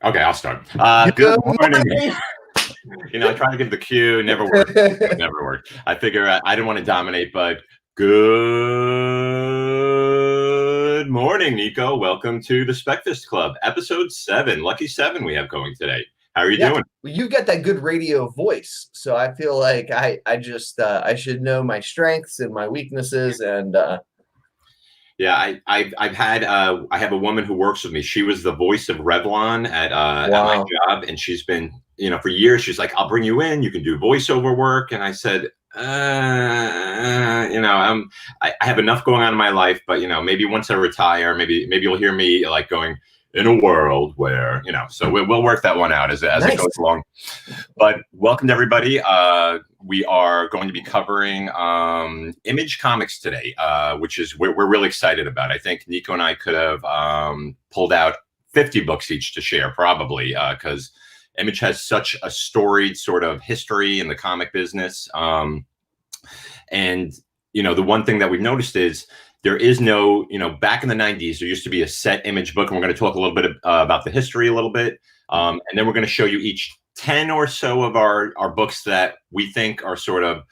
Okay, I'll start. Good morning. I try to give the cue. Never worked. Never worked. I figure I didn't want to dominate, but good morning, Nico. Welcome to the Specfast Club, episode 7. Lucky 7 we have going today. How are you doing? Well, you got that good radio voice, so I feel like I should know my strengths and my weaknesses, and yeah, I have a woman who works with me. She was the voice of Revlon at my job, and she's been for years. She's like, I'll bring you in. You can do voiceover work, and I said, I have enough going on in my life, but maybe once I retire, maybe you'll hear me like going, in a world where, so we'll work that one out as it goes along. But welcome to everybody. We are going to be covering Image Comics today, which is we're really excited about. I think Nico and I could have pulled out 50 books each to share, probably, because Image has such a storied sort of history in the comic business. And, the one thing that we've noticed is there is no, back in the 90s, there used to be a set Image book, and we're going to talk a little bit about the history a little bit. And then we're going to show you each 10 or so of our books that we think are sort of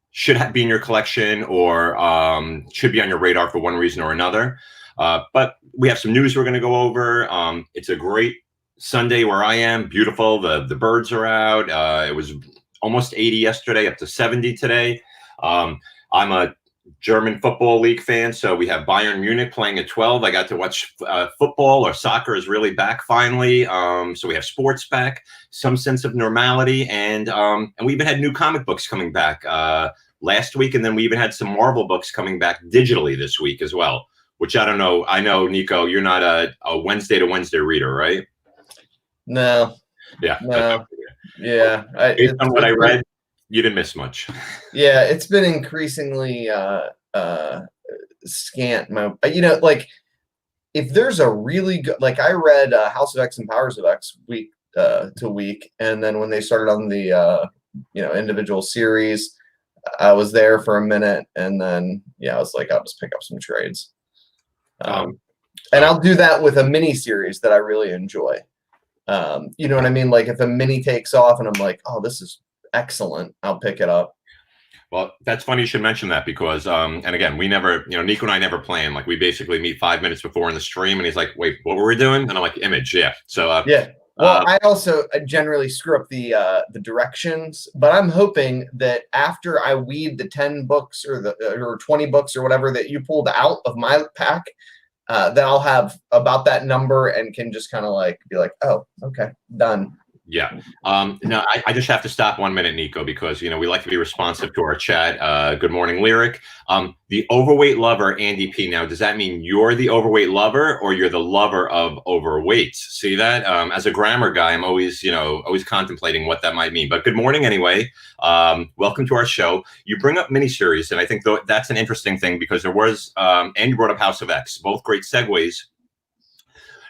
should be in your collection or should be on your radar for one reason or another. But we have some news we're going to go over. It's a great Sunday where I am. Beautiful. The birds are out. It was almost 80 yesterday, up to 70 today. I'm a German football league fan, so we have Bayern Munich playing at 12. I got to watch football, or soccer is really back finally. So we have sports back, some sense of normality, and we even had new comic books coming back last week, and then we even had some Marvel books coming back digitally this week as well, which I don't know. I know, Nico, you're not a Wednesday to Wednesday reader, right? No. Yeah. No. Yeah. Based on what I read, you didn't miss much. Yeah, it's been increasingly scant. Like if there's a really good, like I read House of X and Powers of X week to week, and then when they started on the individual series, I was there for a minute, and then I was like, I'll just pick up some trades. And I'll do that with a mini series that I really enjoy. You know what I mean? Like if a mini takes off and I'm like, oh, this is excellent, I'll pick it up. Well, that's funny you should mention that because, and again, we never, Nico and I never plan. Like we basically meet 5 minutes before in the stream, and he's like, "Wait, what were we doing?" And I'm like, "Image, yeah." So yeah. Well, I also generally screw up the directions, but I'm hoping that after I weed the 10 books or 20 books or whatever that you pulled out of my pack, that I'll have about that number and can just kind of like be like, "Oh, okay, done." Yeah. No, I just have to stop 1 minute, Nico, because, we like to be responsive to our chat. Good morning, Lyric. The overweight lover, Andy P. Now, does that mean you're the overweight lover or you're the lover of overweight? See that? As a grammar guy, I'm always, always contemplating what that might mean. But good morning anyway. Welcome to our show. You bring up miniseries, and I think that's an interesting thing because there was, and you brought up House of X, both great segues.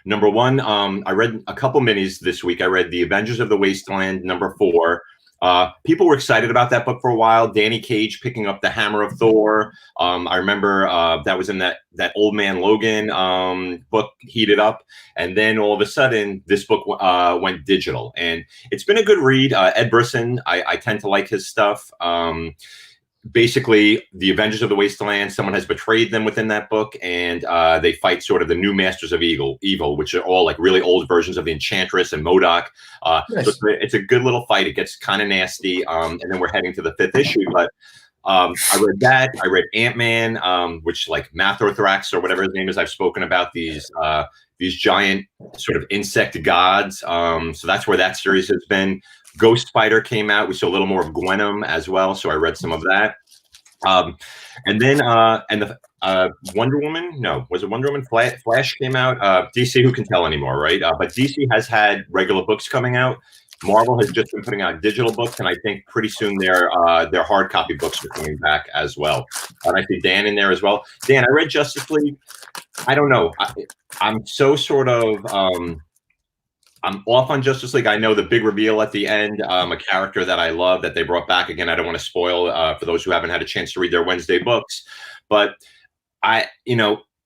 Number one, I read a couple minis this week. I read The Avengers of the Wasteland, number 4. People were excited about that book for a while. Danny Cage picking up the Hammer of Thor. I remember that was in that Old Man Logan book, Heated Up. And then all of a sudden, this book went digital. And it's been a good read. Ed Brisson, I tend to like his stuff. Basically, the Avengers of the Wasteland, someone has betrayed them within that book, and they fight sort of the new masters of evil, which are all like really old versions of the Enchantress and MODOK. Nice. So it's a good little fight. It gets kind of nasty, and then we're heading to the 5th issue. But I read that. I read Ant-Man, which like Mathrothrax or whatever his name is. I've spoken about these giant sort of insect gods. So that's where that series has been. Ghost Spider came out. We saw a little more of Gwenom as well, so I read some of that. And then Wonder Woman. No, was it Wonder Woman? Flash came out. DC, who can tell anymore, right? But DC has had regular books coming out. Marvel has just been putting out digital books, and I think pretty soon their hard copy books are coming back as well. And I see Dan in there as well. Dan, I read Justice League. I don't know. I'm so sort of I'm off on Justice League. I know the big reveal at the end, a character that I love that they brought back. Again, I don't want to spoil for those who haven't had a chance to read their Wednesday books, but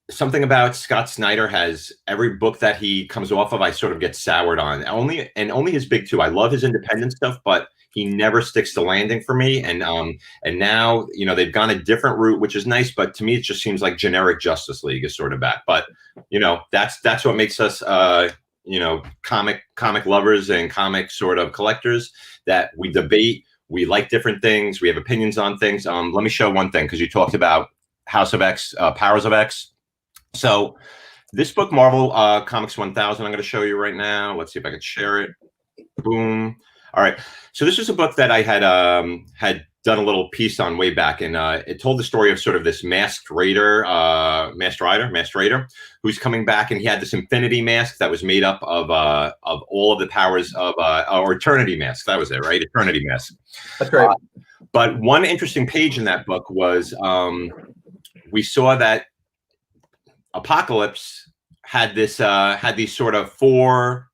something about Scott Snyder has every book that he comes off of, I sort of get soured on. Only his big two. I love his independent stuff, but he never sticks the landing for me. And now, you know, they've gone a different route, which is nice, but to me it just seems like generic Justice League is sort of back. But you know, that's what makes us you know, comic lovers and comic sort of collectors, that we debate, we like different things, we have opinions on things. Let me show one thing, because you talked about House of X, Powers of X. So this book, Marvel Comics 1000, I'm going to show you right now. Let's see if I can share it. Boom. All right. So this is a book that I had done a little piece on way back, and it told the story of sort of this masked raider, who's coming back, and he had this infinity mask that was made up of all of the powers of or eternity mask. That was it, right? Eternity mask. That's right. But one interesting page in that book was we saw that Apocalypse had this had these sort of four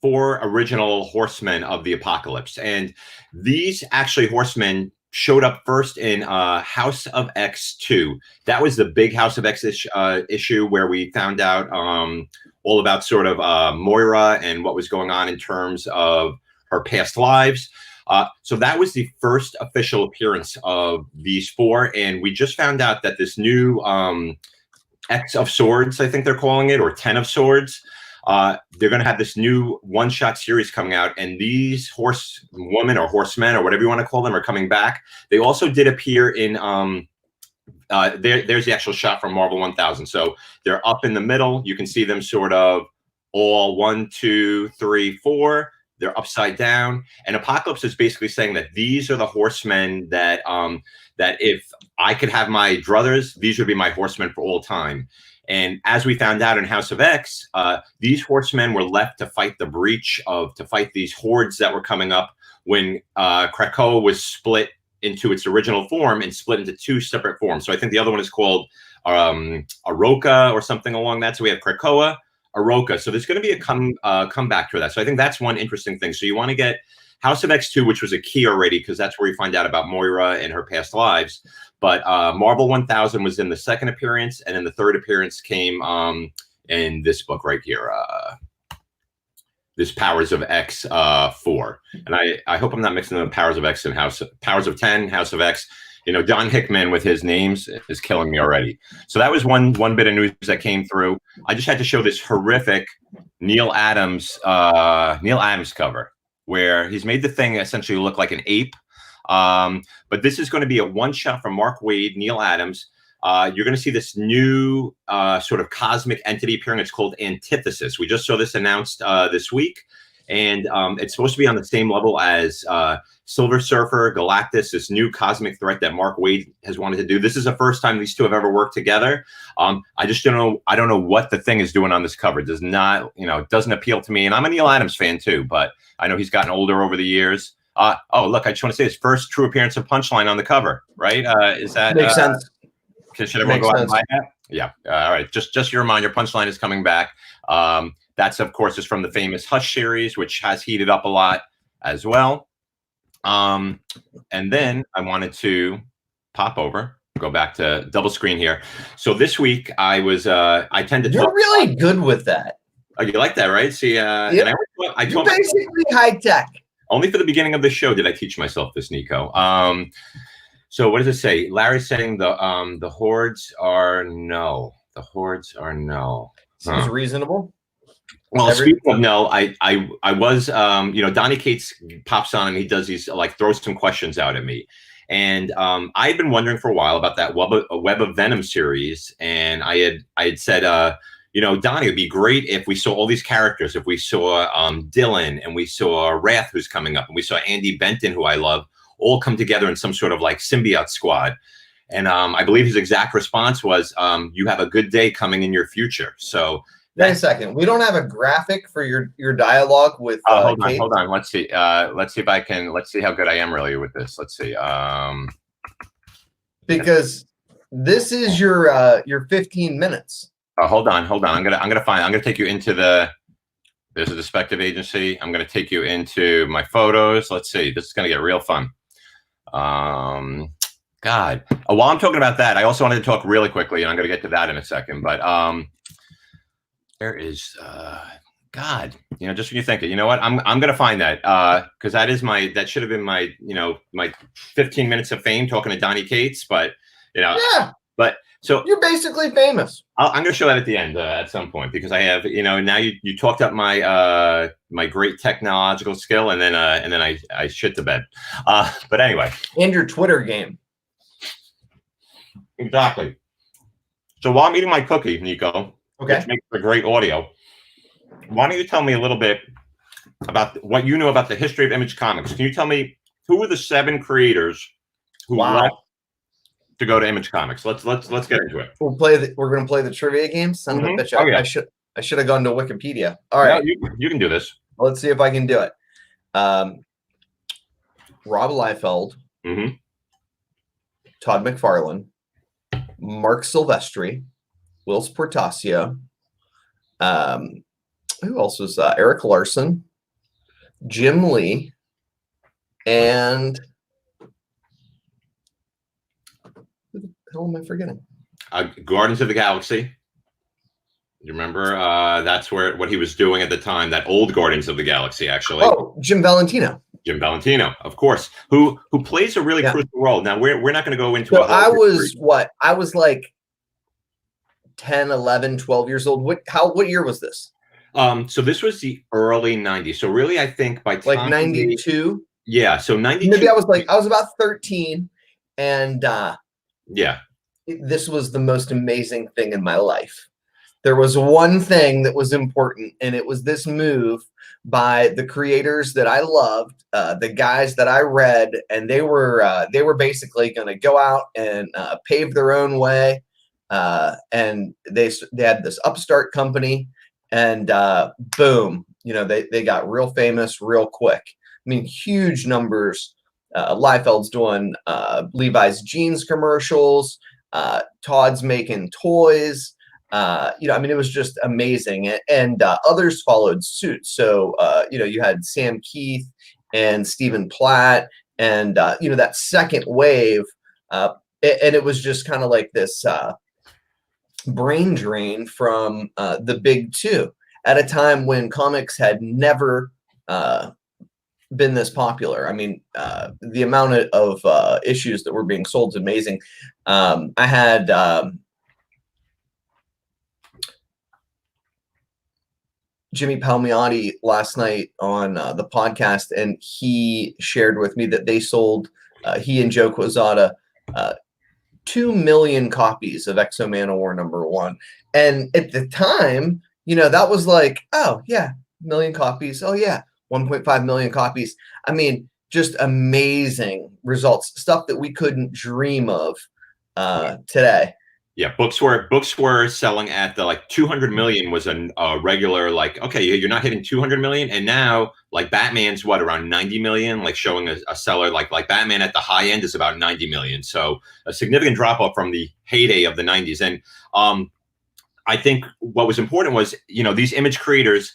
original horsemen of the Apocalypse, and these actually horsemen showed up first in House of X 2. That was the big House of X issue where we found out all about sort of Moira and what was going on in terms of her past lives. So that was the first official appearance of these four, and we just found out that this new X of Swords, I think they're calling it, or 10 of Swords, they're going to have this new one-shot series coming out, and these horsewomen or horsemen or whatever you want to call them are coming back. They also did appear in there's the actual shot from Marvel 1000. So they're up in the middle. You can see them sort of all 1, 2, 3, 4. They're upside down, and Apocalypse is basically saying that these are the horsemen that that if I could have my druthers, these would be my horsemen for all time. And as we found out in House of X, these horsemen were left to fight the breach to fight these hordes that were coming up when Krakoa was split into its original form and split into two separate forms. So I think the other one is called Aroka or something along that. So we have Krakoa, Aroka. So there's going to be a comeback to that. So I think that's one interesting thing. So you want to get House of X 2, which was a key already, because that's where we find out about Moira and her past lives. But Marvel 1000 was in the second appearance, and then the third appearance came in this book right here, this Powers of X 4. And I hope I'm not mixing the Powers of X and Powers of 10, House of X. You know, Don Hickman with his names is killing me already. So that was one bit of news that came through. I just had to show this horrific Neil Adams cover, where he's made the thing essentially look like an ape. But this is going to be a one-shot from Mark Waid, Neil Adams. You're going to see this new sort of cosmic entity appearing. It's called Antithesis. We just saw this announced this week, and it's supposed to be on the same level as Silver Surfer, Galactus, this new cosmic threat that Mark Waid has wanted to do. This is the first time these two have ever worked together. I just don't know. I don't know what the thing is doing on this cover. It does not, you know, it doesn't appeal to me. And I'm a Neil Adams fan too, but I know he's gotten older over the years. Oh, look, I just want to say his first true appearance of Punchline on the cover, right? Is that makes sense? Should everyone go out and buy that? Yeah. All right. Just your reminder, Punchline is coming back. That's, of course, is from the famous Hush series, which has heated up a lot as well. And then I wanted to pop over, go back to double screen here. So this week I tend to You're really good with that. Oh, you like that, right? See, yeah. And You're basically high tech. Only for the beginning of the show did I teach myself this, Nico. So what does it say? Larry's saying the hordes are no. The hordes are no. Seems reasonable. Well, speaking of no, I was you know, Donnie Cates pops on and he does these, like, throws some questions out at me. And I had been wondering for a while about that Web of Venom series, and I had said you know, Donnie, it'd be great if we saw all these characters, if we saw Dylan, and we saw Wrath, who's coming up, and we saw Andy Benton, who I love, all come together in some sort of like symbiote squad. And I believe his exact response was, you have a good day coming in your future. So wait a second. We don't have a graphic for your dialogue with hold on. Let's see if I can, let's see how good I am really with this. Let's see. Because this is your 15 minutes. Hold on. I'm gonna take you into there's a DeSPECtive agency. I'm gonna take you into my photos. Let's see. This is gonna get real fun. God. While I'm talking about that, I also wanted to talk really quickly, and I'm going to get to that in a second. But there is, God, just when you think it, you know what? I'm going to find that because that should have been my, my 15 minutes of fame talking to Donnie Cates. But yeah. But so you're basically famous. I'm going to show that at the end at some point because I have, now you talked up my my great technological skill, and then I shit the bed. But anyway, and your Twitter game. Exactly. So while I'm eating my cookie, Nico, which makes for great audio, why don't you tell me a little bit about what you know about the history of Image Comics? Can you tell me who were the 7 creators who left to go to Image Comics? Let's get into it. We're gonna play the trivia game. Son of a bitch! I should have gone to Wikipedia. All right, no, you can do this. Let's see if I can do it. Rob Liefeld, Todd McFarlane, Mark Silvestri, Whilce Portacio. Who else was Eric Larson, Jim Lee, and who the hell am I forgetting? Guardians of the Galaxy. You remember that's what he was doing at the time, that old Guardians of the Galaxy, actually. Oh, Jim Valentino. Jim Valentino, of course, who plays a really crucial role. Now we're not going to go into so I was like 10, 11, 12 years old. What year was this? So this was the early 90s. So really, I think by time like 92. Yeah, so 92. Maybe I was about 13, and this was the most amazing thing in my life. There was one thing that was important, and it was this move by the creators that I loved, the guys that I read, and they were basically going to go out and pave their own way. And they had this upstart company, and boom, they got real famous real quick. I mean, huge numbers. Liefeld's doing Levi's jeans commercials. Todd's making toys. I mean, it was just amazing, and others followed suit. So you had Sam Keith and Stephen Platt, and that second wave, and it was just kind of like this brain drain from the big two at a time when comics had never been this popular. I mean, the amount of issues that were being sold is amazing. I had Jimmy Palmiotti last night on the podcast, and he shared with me that they sold, he and Joe Quezada, 2 million copies of X-O Manowar #1. And at the time, that was like, oh yeah, 1 million copies. Oh yeah, 1.5 million copies. I mean, just amazing results, stuff that we couldn't dream of today. Yeah, books were selling at the 200 million was a regular, okay, you're not hitting 200 million, and now Batman's around 90 million, showing a seller like Batman at the high end is about 90 million. So a significant drop off from the heyday of the 90s. And I think what was important was, these image creators,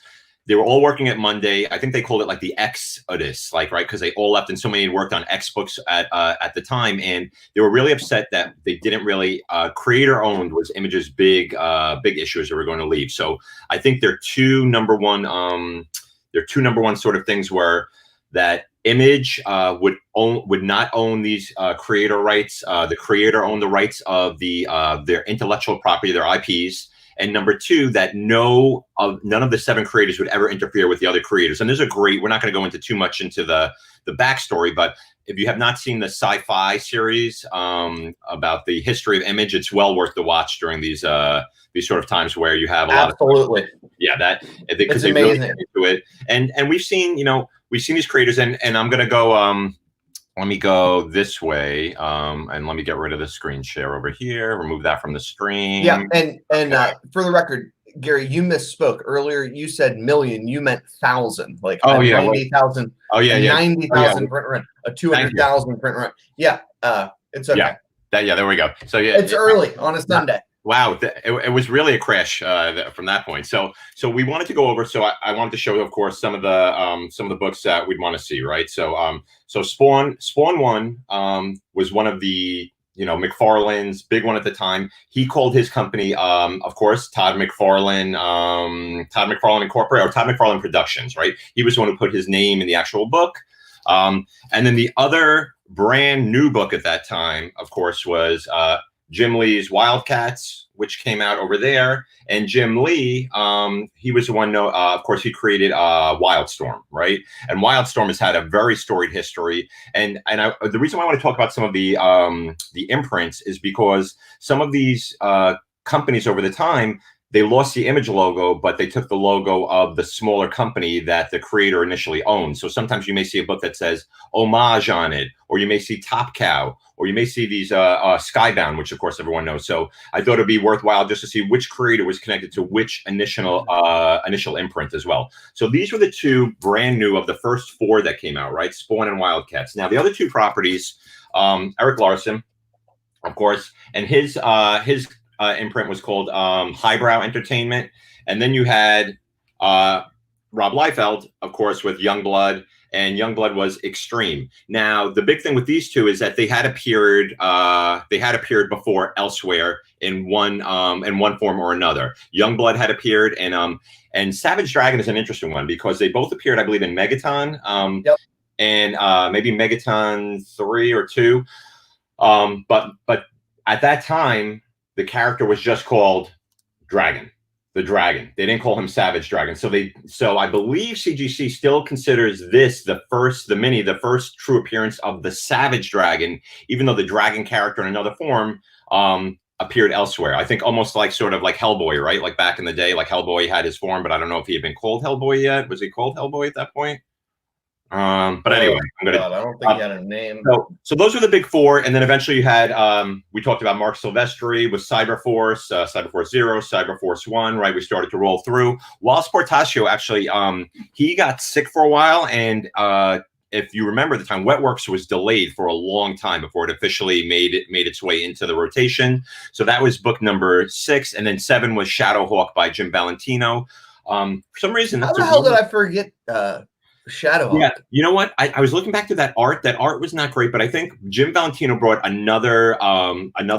they were all working at Monday. I think they called it the Exodus, right? Because they all left, and so many had worked on X books at the time, and they were really upset that they didn't really creator owned was Image's big issues that were going to leave. So I think their two number one sort of things were that Image would not own these creator rights. The creator owned the rights of their intellectual property, their IPs. And number 2, that none of the 7 creators would ever interfere with the other creators. And there's we're not going to go into too much into the backstory, but if you have not seen the sci-fi series about the history of Image, it's well worth the watch during these sort of times where you have a lot of because they really get into it. And we've seen these creators, and I'm going to go. Let me go this way, and let me get rid of the screen share over here. Remove that from the screen. Yeah, and for the record, Gary, you misspoke earlier. You said million. You meant thousand. 90,000. Oh yeah, 90,000 print run. A 200,000 print run. Yeah, it's okay. Yeah, there we go. So yeah, it's early on a Sunday. Wow, it was really a crash from that point. So we wanted to go over. So I wanted to show, of course, some of the books that we'd want to see, right? So Spawn one was one of the McFarlane's big one at the time. He called his company, of course, Todd McFarlane Incorporated, or Todd McFarlane Productions, right? He was the one who put his name in the actual book. And then the other brand new book at that time, of course, was Jim Lee's Wildcats, which came out over there. And Jim Lee, he was the one, of course, he created Wildstorm, right? And Wildstorm has had a very storied history. And the reason why I want to talk about some of the imprints is because some of these companies over the time, they lost the image logo, but they took the logo of the smaller company that the creator initially owned. So sometimes you may see a book that says Homage on it, or you may see Top Cow, or you may see these Skybound, which of course everyone knows. So I thought it'd be worthwhile just to see which creator was connected to which initial imprint as well. So these were the two brand new of the first four that came out, right? Spawn and Wildcats. Now the other two properties, Eric Larson, of course, and his imprint was called Highbrow Entertainment. And then you had Rob Liefeld, of course, with Youngblood, and Youngblood was Extreme. Now, the big thing with these two is that they had appeared before elsewhere in one form or another. Youngblood had appeared, and Savage Dragon is an interesting one because they both appeared, I believe, in Megaton, Yep. and maybe Megaton 3 or 2. But at that time, the character was just called Dragon, the Dragon. They didn't call him Savage Dragon. So I believe CGC still considers this the first true appearance of the Savage Dragon, even though the Dragon character in another form appeared elsewhere. I think almost like sort of like Hellboy, right? Like back in the day, like Hellboy had his form, but I don't know if he had been called Hellboy yet. Was he called Hellboy at that point? But anyway, I don't think he had a name. So those were the big four, and then eventually you had we talked about Mark Silvestri with Cyberforce, Cyberforce Zero, Cyberforce One, right? We started to roll through. While Portacio actually he got sick for a while, and if you remember the time, Wetworks was delayed for a long time before it officially made its way into the rotation. So that was book number 6, and then 7 was Shadowhawk by Jim Valentino. For some reason, how the hell did I forget Shadowhawk? Yeah, you know what? I was looking back to that art. That art was not great, but I think Jim Valentino brought another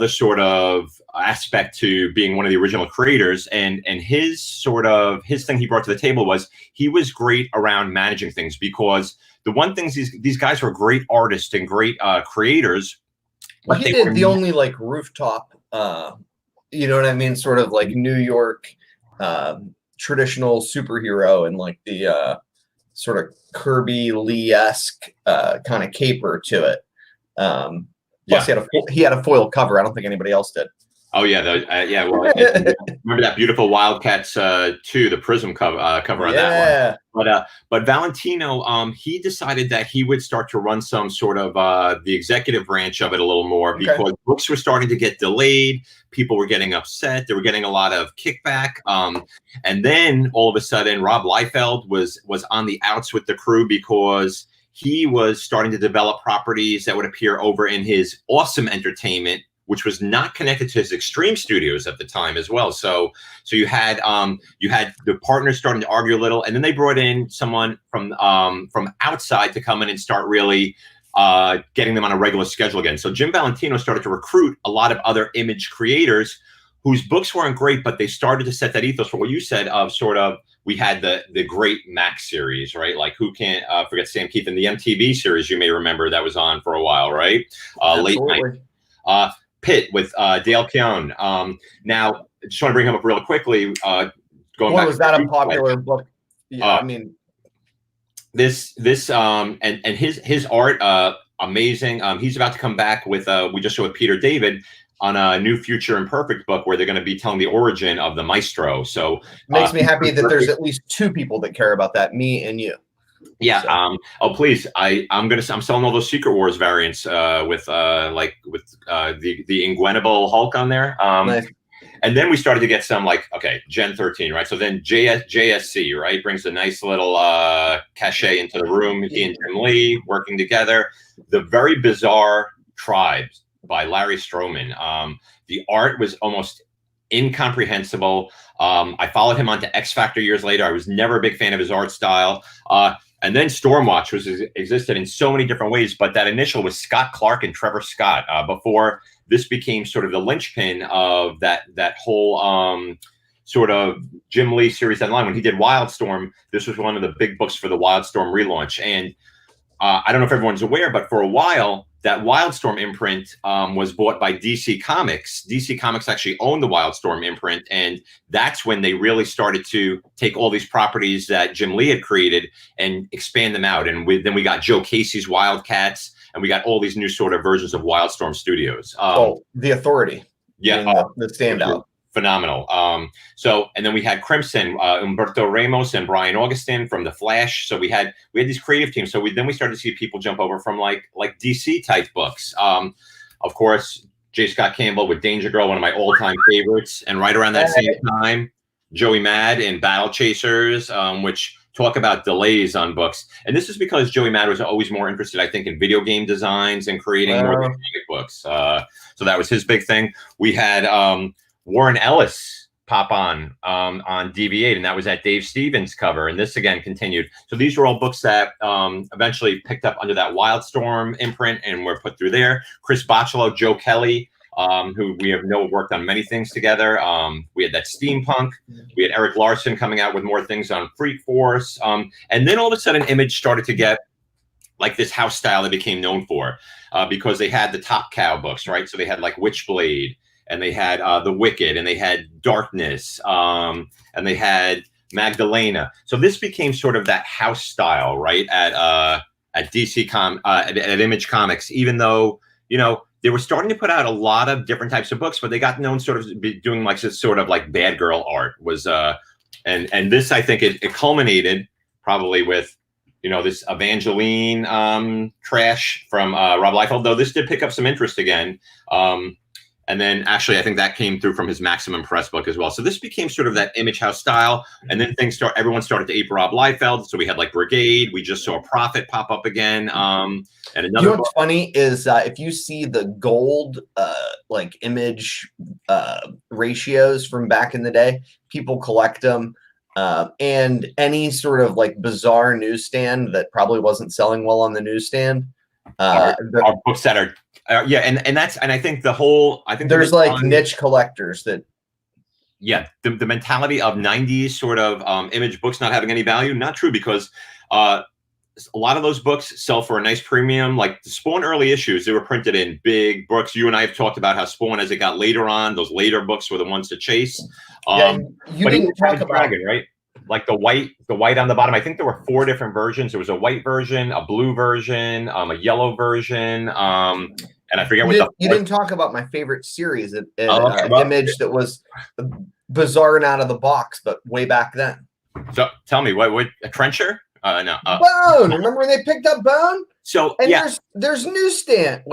sort of aspect to being one of the original creators, and his thing he brought to the table was he was great around managing things, because the one thing these guys were great artists and great creators. But he did the only like rooftop, you know what I mean? Sort of like New York traditional superhero, and like the sort of Kirby Lee-esque kind of caper to it. Plus, he had a foil cover. I don't think anybody else did. Oh yeah, well, remember that beautiful Wildcats 2, the Prism cover on that one. But Valentino, he decided that he would start to run some sort of the executive branch of it a little more, because books were starting to get delayed. People were getting upset. They were getting a lot of kickback. And then all of a sudden, Rob Liefeld was on the outs with the crew, because he was starting to develop properties that would appear over in his Awesome Entertainment, which was not connected to his Extreme Studios at the time as well. So you had the partners starting to argue a little, and then they brought in someone from outside to come in and start really getting them on a regular schedule again. So Jim Valentino started to recruit a lot of other image creators whose books weren't great, but they started to set that ethos for what you said of sort of, we had the great Max series, right? Like, who can't forget Sam Keith, and the MTV series, you may remember, that was on for a while, right? Late night. Pit with Dale Keown. Now, I just want to bring him up real quickly. Going back, was that a popular book? Yeah, I mean, this and his art, amazing. He's about to come back with we just showed with Peter David on a new Future Imperfect book, where they're going to be telling the origin of the Maestro. So makes me happy that there's at least 2 people that care about that, me and you. Yeah. So. Oh, please. I'm selling all those Secret Wars variants with the Ingwenable Hulk on there. Nice. And then we started to get some Gen 13, right? So then JSC, right, brings a nice little cachet into the room. He and Jim Lee working together. The Very Bizarre Tribes by Larry Stroman. The art was almost incomprehensible. I followed him onto X Factor years later. I was never a big fan of his art style. And then Stormwatch existed in so many different ways, but that initial was Scott Clark and Trevor Scott before this became sort of the linchpin of that whole sort of Jim Lee series online. When he did Wildstorm, this was one of the big books for the Wildstorm relaunch. And I don't know if everyone's aware, but for a while, that Wildstorm imprint was bought by DC Comics. DC Comics actually owned the Wildstorm imprint, and that's when they really started to take all these properties that Jim Lee had created and expand them out. And then we got Joe Casey's Wildcats, and we got all these new sort of versions of Wildstorm Studios. The Authority. Yeah, the standout. Phenomenal. And then we had Crimson, Humberto Ramos and Brian Augustin from The Flash. So we had these creative teams. So we started to see people jump over from like DC type books. Of course, J. Scott Campbell with Danger Girl, one of my all-time favorites. And right around that same time, Joey Mad in Battle Chasers, which talk about delays on books. And this is because Joey Mad was always more interested, I think, in video game designs and creating more comic books. So that was his big thing. We had Warren Ellis pop on DV8, and that was that Dave Stevens cover. And this again continued. So these were all books that eventually picked up under that Wildstorm imprint and were put through there. Chris Bocciolo, Joe Kelly, who we have worked on many things together. We had that steampunk. We had Eric Larson coming out with more things on Freak Force. And then all of a sudden, Image started to get like this house style they became known for because they had the Top Cow books, right? So they had like Witchblade, and they had The Wicked, and they had Darkness, and they had Magdalena. So this became sort of that house style, right? At at Image Comics, even though, you know, they were starting to put out a lot of different types of books, but they got known sort of doing like this sort of like bad girl art was, and this, I think it culminated probably with, you know, this Evangeline trash from Rob Liefeld, though this did pick up some interest again. And then actually, I think that came through from his Maximum Press book as well. So this became sort of that Image House style. And then everyone started to ape Rob Liefeld. So we had like Brigade. We just saw Prophet pop up again. And another. You know what's funny is if you see the gold like Image ratios from back in the day, people collect them. And any sort of like bizarre newsstand that probably wasn't selling well on the newsstand. Are books that are. And I think there's like niche collectors that. Yeah, the mentality of 90s sort of Image books not having any value, not true, because a lot of those books sell for a nice premium. Like the Spawn early issues, they were printed in big books. You and I have talked about how Spawn, as it got later on, those later books were the ones to chase. You didn't talk about Dragon, right? Like the white on the bottom. I think there were 4 different versions. There was a white version, a blue version, a yellow version, and I forget you didn't talk about my favorite series at Image that was bizarre and out of the box, but way back then. So tell me, what a Trencher? No. Bone. Remember when they picked up Bone? So and there's newsstands,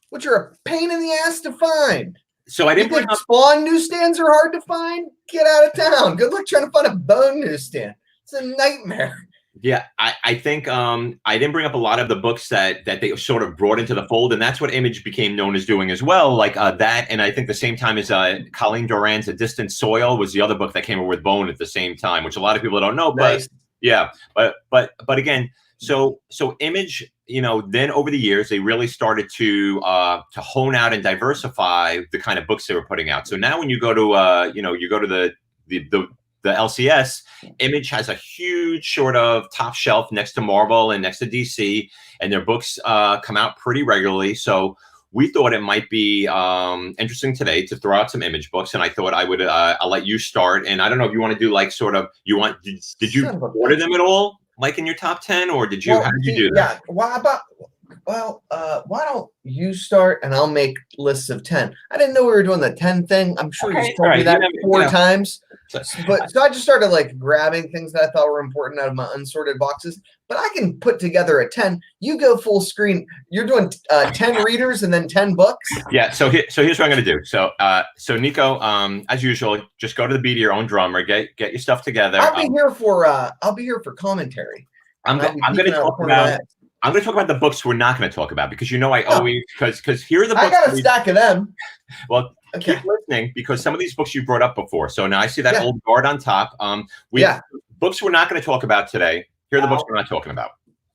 which are a pain in the ass to find. So I didn't bring up Spawn newsstands are hard to find. Get out of town. Good luck trying to find a Bone newsstand. It's a nightmare. Yeah, I think I didn't bring up a lot of the books that they sort of brought into the fold, and that's what Image became known as doing as well. Like that, and I think the same time as Colleen Doran's A Distant Soil was the other book that came over with Bone at the same time, which a lot of people don't know. Nice. But yeah, but again, so Image, you know, then over the years they really started to hone out and diversify the kind of books they were putting out. So now when you go to the LCS, Image has a huge sort of top shelf next to Marvel and next to DC, and their books come out pretty regularly. So we thought it might be interesting today to throw out some Image books, and I thought I'll let you start. And I don't know if you want to do like sort of did you order them at all, like in your top 10, or did you? How did you do that? Yeah. Why don't you start and I'll make lists of 10. I didn't know we were doing the 10 thing. I'm sure you told me that 4 times. But so I just started like grabbing things that I thought were important out of my unsorted boxes. But I can put together a 10. You go full screen. You're doing 10 readers and then 10 books. Yeah. So here's what I'm going to do. So Nico, as usual, just go to the beat of your own drum, or get your stuff together. I'll be here for commentary. I'm going to talk about. I'm going to talk about the books we're not going to talk about because I always because here are the books. I got a stack of them. Well, keep listening because some of these books you brought up before. So now I see that old guard on top. Books we're not going to talk about today. Here are the books we're not talking about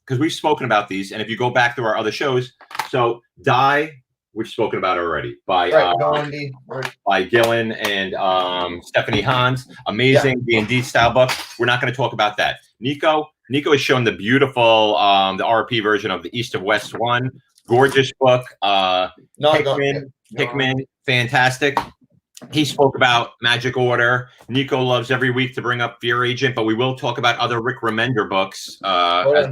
because we've spoken about these. And if you go back through our other shows, so Die, we've spoken about already by Gillen and Stephanie Hans. Amazing D&D style book. We're not going to talk about that. Nico has shown the beautiful the RP version of the East of West One. Gorgeous book. Hickman, fantastic. He spoke about Magic Order. Nico loves every week to bring up Fear Agent, but we will talk about other Rick Remender books as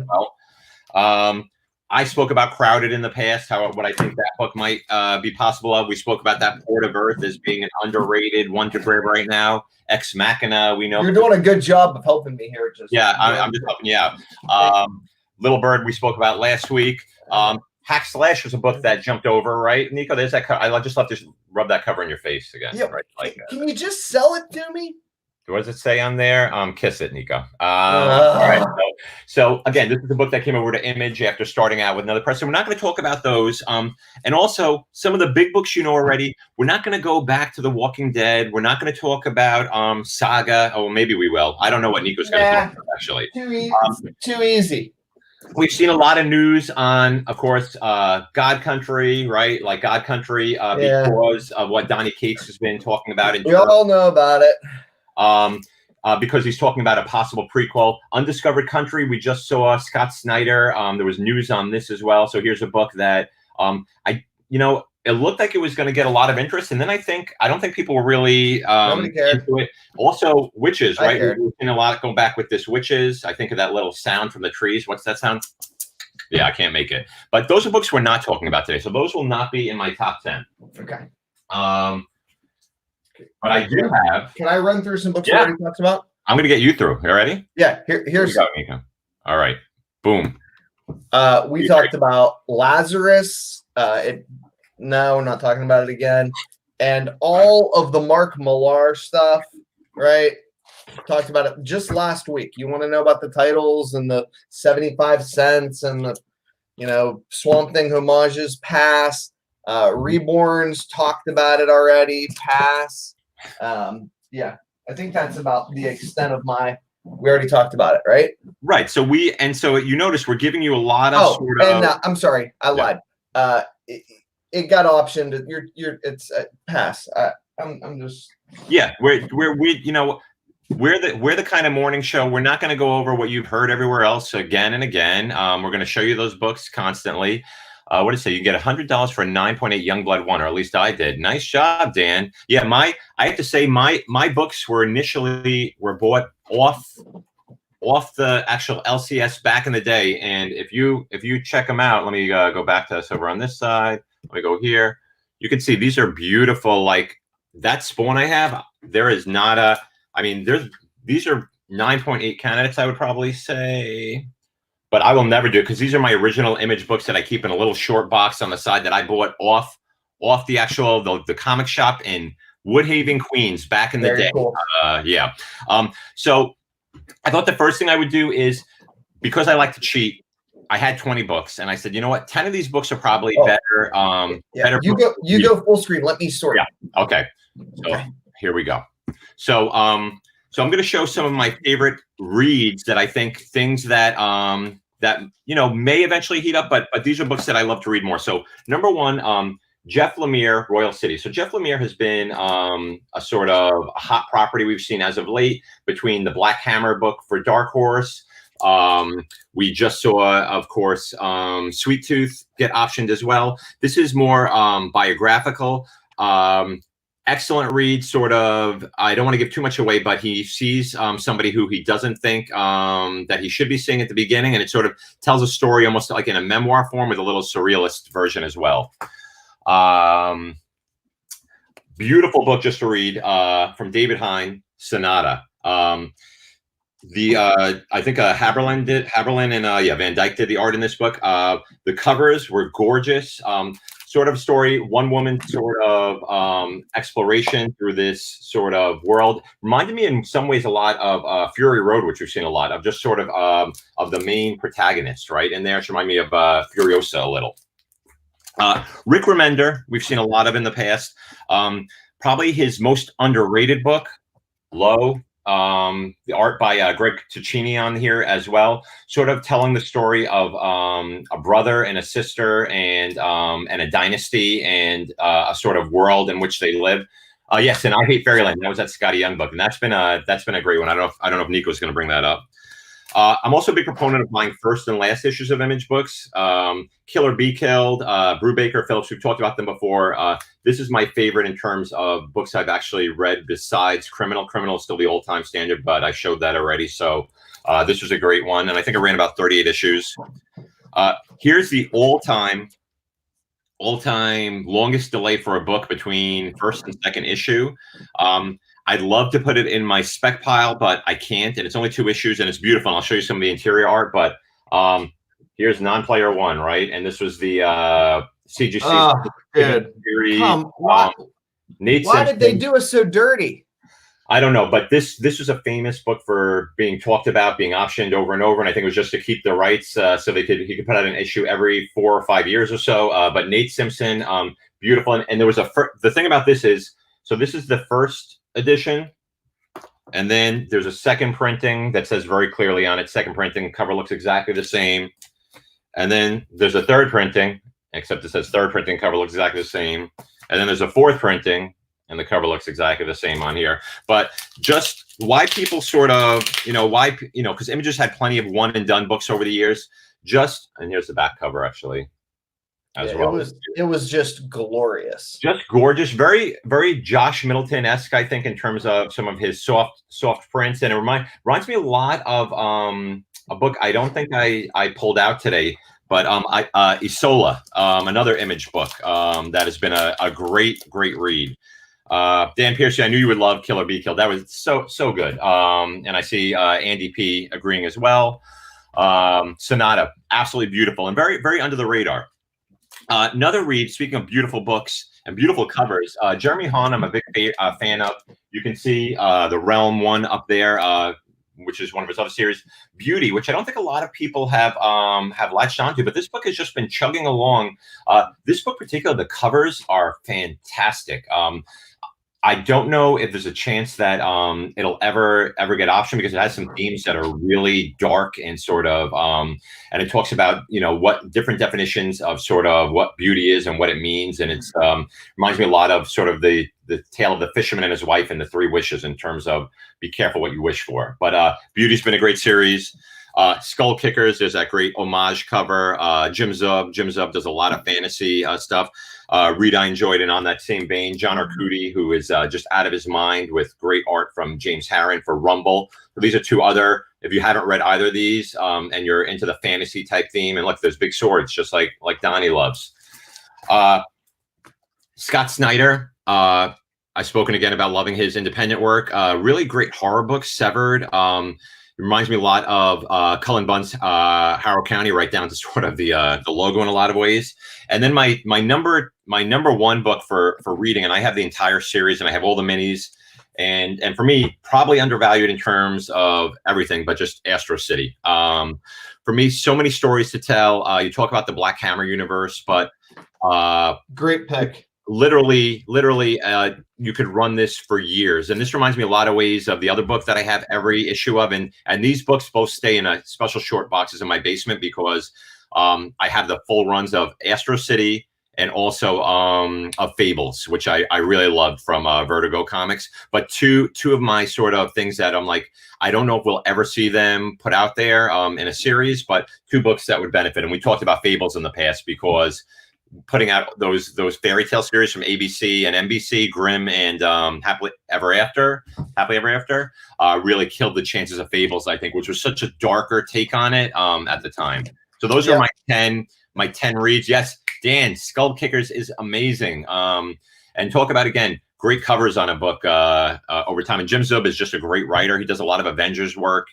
well. I spoke about Crowded in the past, what I think that book might be possible of. We spoke about that Port of Earth as being an underrated one to grab right now. Ex Machina, we know. You're doing a good job of helping me here. I'm just helping you out. Little Bird, we spoke about last week. Hack Slash was a book that jumped over, right, Nico? There's that. I just love to rub that cover in your face again. Yeah, right. Like, can you just sell it to me? What does it say on there? Kiss it, Nico. All right. So again, this is a book that came over to Image after starting out with another press. So we're not going to talk about those. And also some of the big books already. We're not going to go back to The Walking Dead. We're not going to talk about Saga. Oh, maybe we will. I don't know what Nico's going to talk about, actually. Too easy. We've seen a lot of news on, of course, God Country, right? Like God Country, because of what Donnie Cates has been talking about. We all know about it. Because he's talking about a possible prequel. Undiscovered Country, we just saw Scott Snyder. There was news on this as well. So here's a book that it looked like it was going to get a lot of interest, and then I don't think people were really into it. Also, Witches, right? We've seen a lot go back with this Witches. I think of that little sound from the trees. What's that sound? Yeah, I can't make it. But those are books we're not talking about today, so those will not be in my top 10. Okay. But I do have. Can I run through some books we already talked about? I'm going to get you through. You ready? Yeah. Here's. Here you go, Nico. All right. Boom. We talked about Lazarus. No, we're not talking about it again. And all of the Mark Millar stuff, right? Talked about it just last week. You want to know about the titles and the 75 cents and the, Swamp Thing homages? Pass. Reborns, talked about it already. Pass. I think that's about the extent of we already talked about it, right? Right. So you notice we're giving you a lot of I'm sorry, I lied. It got optioned. It's pass. I'm just we're the kind of morning show. We're not going to go over what you've heard everywhere else again and again. We're going to show you those books constantly. What did it say? You get $100 for a 9.8 Youngblood 1, or at least I did. Nice job, Dan. Yeah, I have to say my books were bought off the actual LCS back in the day, and if you check them out, let me go back to this over on this side. Let me go here. You can see these are beautiful. Like that Spawn I have, there is not these are 9.8 candidates, I would probably say. But I will never do it because these are my original Image books that I keep in a little short box on the side that I bought off the actual the comic shop in Woodhaven, Queens, back in the day. Cool. So I thought the first thing I would do is, because I like to cheat, I had 20 books, and I said, you know what, 10 of these books are probably better. Better. You go full screen. Let me sort. Yeah. Okay. So here we go. So I'm going to show some of my favorite reads that I think things that may eventually heat up, but these are books that I love to read more. So number one, Jeff Lemire, Royal City. So Jeff Lemire has been a sort of a hot property we've seen as of late, between the Black Hammer book for Dark Horse. We just saw, of course, Sweet Tooth get optioned as well. This is more biographical. Excellent read, sort of. I don't want to give too much away, but he sees somebody who he doesn't think that he should be seeing at the beginning, and it sort of tells a story almost like in a memoir form with a little surrealist version as well. Beautiful book just to read from David Hine, Sonata. I think Haberlin and Van Dyke did the art in this book. The covers were gorgeous. sort of story, one woman sort of exploration through this sort of world. Reminded me in some ways a lot of Fury Road, which we've seen a lot of, just sort of the main protagonist, right? And there, it reminded me of Furiosa a little. Rick Remender, we've seen a lot of in the past. Probably his most underrated book, Low. The art by Greg Ticini on here as well, sort of telling the story of a brother and a sister and a dynasty and a sort of world in which they live. Yes, and I Hate Fairyland. That was that Scotty Young book, and that's been a great one. I don't know if Nico's going to bring that up. I'm also a big proponent of buying first and last issues of Image books. Kill or Be Killed, Brubaker, Phillips, we've talked about them before. This is my favorite in terms of books I've actually read besides Criminal. Criminal is still the all-time standard, but I showed that already. So this was a great one, and I think I ran about 38 issues. Here's the all-time longest delay for a book between first and second issue. I'd love to put it in my spec pile, but I can't. And it's only 2 issues, and it's beautiful. And I'll show you some of the interior art. But here's Non-Player 1, right? And this was the CGC series. Why Simpson. did they do us so dirty? I don't know, but this was a famous book for being talked about, being optioned over and over, and I think it was just to keep the rights, so he could put out an issue every 4 or 5 years or so. But Nate Simpson, beautiful, and there was the thing about this is, so this is the first edition, and then there's a second printing that says very clearly on it, second printing, cover looks exactly the same, and then there's a third printing, except it says third printing, cover looks exactly the same, and then there's a fourth printing, and the cover looks exactly the same on here. But just why people sort of, because Images had plenty of one and done books over the years, and here's the back cover actually. Well. It was just glorious, just gorgeous, very, very Josh Middleton-esque, I think, in terms of some of his soft prints, and it reminds me a lot of a book I don't think I pulled out today, but Isola, another Image book that has been a great read. Dan Piercy, I knew you would love Kill or Be Killed. That was so good. And I see Andy P agreeing as well. Sonata, absolutely beautiful and very, very under the radar. Another read, speaking of beautiful books and beautiful covers, Jeremy Hahn, I'm a big fan of. You can see the Realm one up there, which is one of his other series. Beauty, which I don't think a lot of people have latched onto, but this book has just been chugging along. This book particularly, the covers are fantastic. I don't know if there's a chance that it'll ever get optioned, because it has some themes that are really dark and sort of, and it talks about, what different definitions of sort of what beauty is and what it means. And it's reminds me a lot of sort of the tale of the fisherman and his wife and the 3 wishes, in terms of be careful what you wish for. But Beauty's been a great series. Skull Kickers, there's that great homage cover. Jim Zub does a lot of fantasy stuff. Read I enjoyed, and on that same vein, John Arcudi, who is just out of his mind with great art from James Harren for Rumble. So these are 2 other, if you haven't read either of these, and you're into the fantasy type theme, and look, there's big swords, just like Donnie loves. Scott Snyder, I've spoken again about loving his independent work. Really great horror book, Severed. It reminds me a lot of Cullen Bunn's Harrow County, right down to sort of the logo in a lot of ways. And then my number 1 book for reading, and I have the entire series, and I have all the minis, and for me, probably undervalued in terms of everything, but just Astro City. For me, so many stories to tell. You talk about the Black Hammer universe, but great pick. Literally, you could run this for years. And this reminds me a lot of ways of the other book that I have every issue of. And these books both stay in a special short boxes in my basement, because I have the full runs of Astro City and also of Fables, which I really loved from Vertigo Comics. But two of my sort of things that I'm like, I don't know if we'll ever see them put out there in a series, but 2 books that would benefit. And we talked about Fables in the past, because putting out those fairy tale series from ABC and NBC, Grimm and Happily Ever After, really killed the chances of Fables, I think, which was such a darker take on it at the time. So those are my 10 reads. Yes, Dan, Skull Kickers is amazing. And talk about, again, great covers on a book over time. And Jim Zub is just a great writer. He does a lot of Avengers work.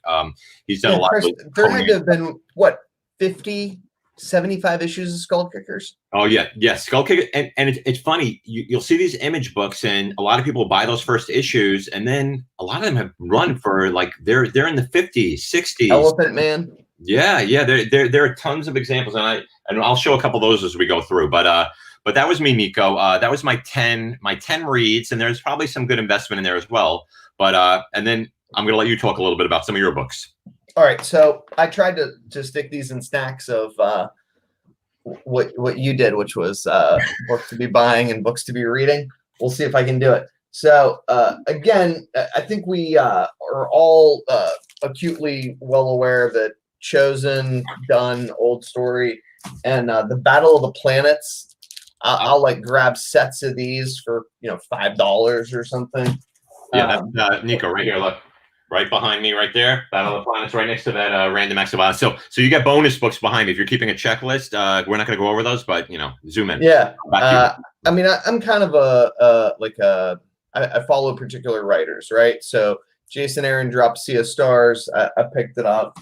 He's done a lot of. There had to have been, what, 50 75 issues of Skull Kickers. Oh yeah, Skull Kicker, and it's funny. You'll see these image books, and a lot of people buy those first issues, and then a lot of them have run for like they're in the 50s, 60s. Elephant Man. Yeah. There are tons of examples, and I'll show a couple of those as we go through. But that was me, Nico. That was my 10 reads, and there's probably some good investment in there as well. But and then I'm gonna let you talk a little bit about some of your books. All right, so I tried to stick these in stacks of what you did, which was books to be buying and books to be reading. We'll see if I can do it. So again, I think we are all acutely well aware that Chosen, Done, Old Story, and the Battle of the Planets. I'll like grab sets of these for $5 or something. Yeah, that's Nico right here. Look. Right behind me, right there. Battle of the Planets, right next to that random acts of violence. So you get bonus books behind me. If you're keeping a checklist, we're not going to go over those, but zoom in. Yeah. I mean, I'm kind of I follow particular writers, right? So Jason Aaron dropped Sea of Stars. I picked it up,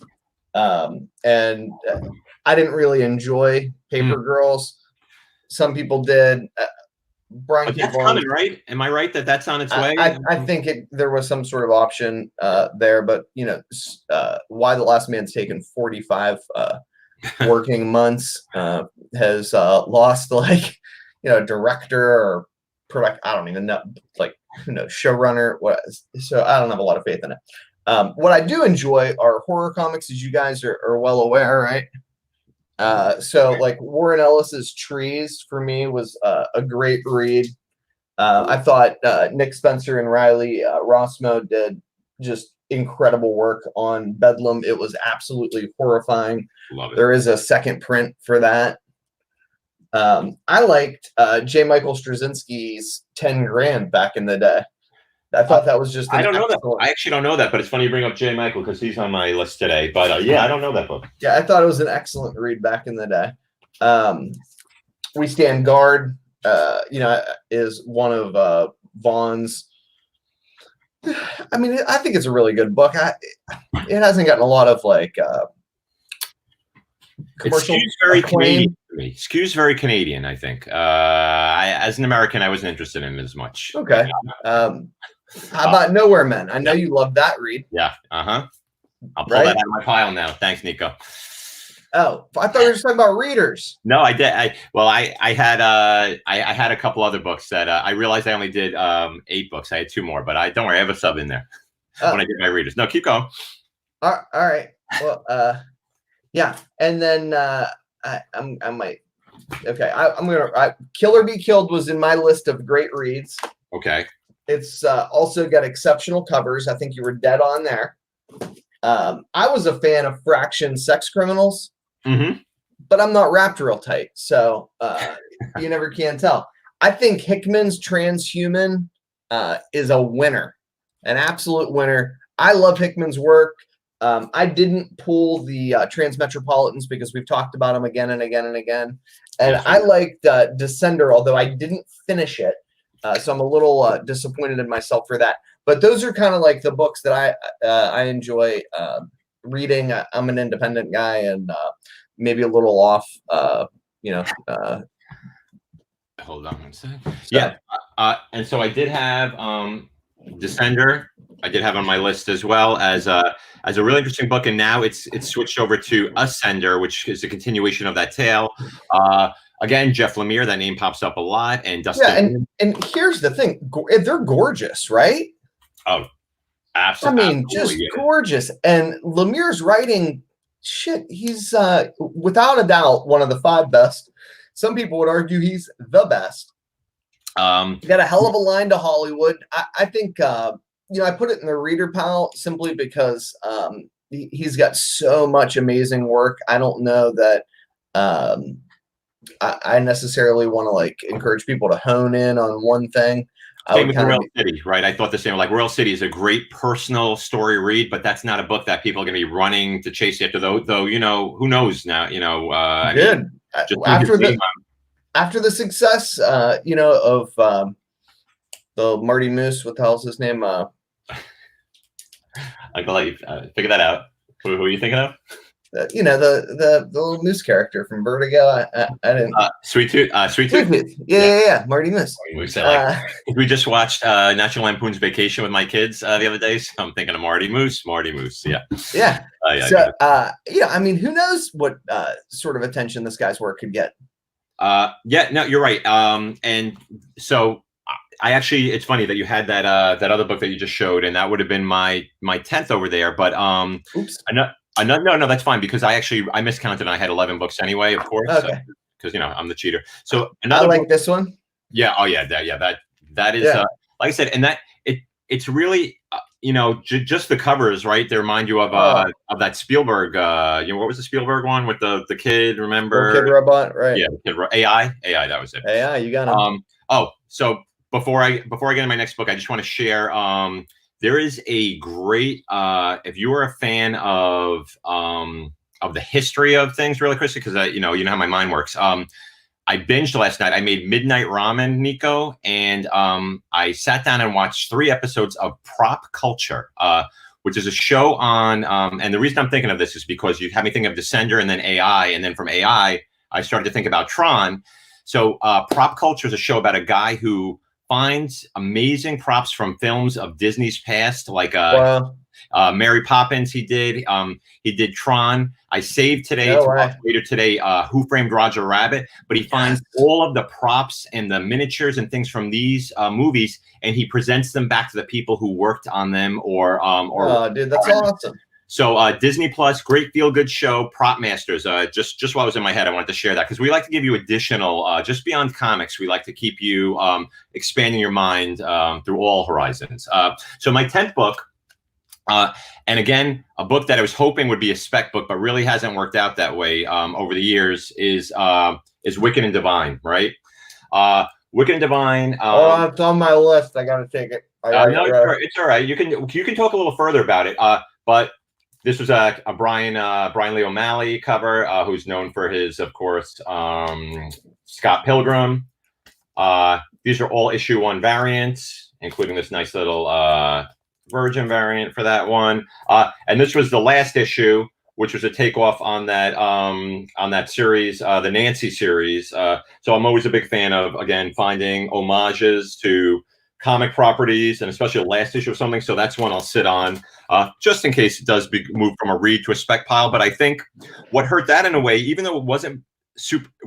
and I didn't really enjoy Paper Girls. Some people did. Brian, that's coming, right? Am I right that that's on its way? I think there was some sort of option there, but Why the Last Man's taken 45 working months, has lost director or product. I don't even know, showrunner. So I don't have a lot of faith in it. What I do enjoy are horror comics, as you guys are well aware, right? So like Warren Ellis's Trees for me was a great read. I thought Nick Spencer and Riley Rossmo did just incredible work on Bedlam. It was absolutely horrifying. Love it. There is a second print for that. I liked J. Michael Straczynski's 10 Grand back in the day. I thought that was just. I don't know that. I actually don't know that, but it's funny you bring up J. Michael because he's on my list today. But yeah, I don't know that book. Yeah, I thought it was an excellent read back in the day. We Stand Guard, is one of Vaughn's. I mean, I think it's a really good book. It hasn't gotten a lot of commercial. It skews very Canadian to me. Skews very Canadian, I think. As an American, I wasn't interested in it as much. Okay. How about Nowhere Men? I know you love that read. Yeah. I'll pull that out of my pile now. Thanks, Nico. Oh, I thought we were just talking about readers. No, I did. I had a couple other books that I realized I only did 8 books. I had 2 more, but don't worry, I have a sub in there when I get my readers. No, keep going. All right. Well, yeah, and then I might. Okay, I'm gonna. Kill or Be Killed was in my list of great reads. Okay. It's also got exceptional covers. I think you were dead on there. I was a fan of Fraction Sex Criminals, but I'm not wrapped real tight, so you never can tell. I think Hickman's Transhuman is a winner, an absolute winner. I love Hickman's work. I didn't pull the Transmetropolitans because we've talked about them again and again and again. And I liked Descender, although I didn't finish it. So I'm a little disappointed in myself for that. But those are kind of like the books that I enjoy reading. I'm an independent guy and maybe a little off, Hold on one second. Yeah. And so I did have Descender. I did have on my list as well as a really interesting book, and now it's switched over to Ascender, which is a continuation of that tale. Again, Jeff Lemire, that name pops up a lot, and Dustin. Yeah, and here's the thing: they're gorgeous, right? Oh, absolutely! I mean, just gorgeous. And Lemire's writing, shit, he's without a doubt one of the 5 best. Some people would argue he's the best. He got a hell of a line to Hollywood. I think. I put it in the reader pile simply because he's got so much amazing work. I don't know that I necessarily want to encourage people to hone in on one thing. Same with Royal City, right? I thought the same. Royal City is a great personal story read, but that's not a book that people are going to be running to chase after. Though who knows now? After the success, of the Marty Moose, what the hell's his name? I'm gonna let you figure that out. Who are you thinking of? you know, the little moose character from Vertigo. I didn't. Sweet Tooth. Yeah. Marty Moose. Moose. We just watched National Lampoon's Vacation with my kids the other day. So I'm thinking of Marty Moose. Yeah. Yeah. So yeah, I mean, who knows what sort of attention this guy's work could get. Yeah, no, you're right. And so I actually, it's funny that you had that that other book that you just showed, and that would have been my 10th over there. But oops. No, that's fine, because I miscounted and I had 11 books anyway, of course. Okay. Because you know I'm the cheater. So I like this one. Yeah. Oh yeah. That is like I said, and it's really you know, just the covers, right? They remind you of that Spielberg. You know, what was the Spielberg one with the kid? Remember? Kid Robot, right? Yeah, AI. That was it. AI, you got him. So before I get into my next book, I just want to share. There is a great. If you are a fan of the history of things, really, Chris, because you know how my mind works. I binged last night. I made midnight ramen, Nico, and I sat down and watched 3 episodes of Prop Culture, which is a show on. And the reason I'm thinking of this is because you had me think of Descender and then AI, and then from AI, I started to think about Tron. So Prop Culture is a show about a guy who finds amazing props from films of Disney's past, like Mary Poppins. He did Tron. I saved today later today Who Framed Roger Rabbit, but he finds all of the props and the miniatures and things from these movies, and he presents them back to the people who worked on them or dude, that's awesome. So Disney Plus, great feel-good show, Prop Masters. Just while it was in my head, I wanted to share that because we like to give you additional, just beyond comics, we like to keep you expanding your mind through all horizons. So my 10th book, and again, a book that I was hoping would be a spec book, but really hasn't worked out that way over the years, is Wicked and Divine, right? Wicked and Divine. It's on my list. I got to take it. No, it's all right. You can talk a little further about it, but. This was a Brian Lee O'Malley cover, who's known for his, of course, Scott Pilgrim. These are all issue 1 variants, including this nice little Virgin variant for that one. And this was the last issue, which was a takeoff on that series, the Nancy series. So I'm always a big fan of, again, finding homages to comic properties, and especially the last issue of something. So that's one I'll sit on, just in case it does move from a read to a spec pile. But I think what hurt that in a way, even though it wasn't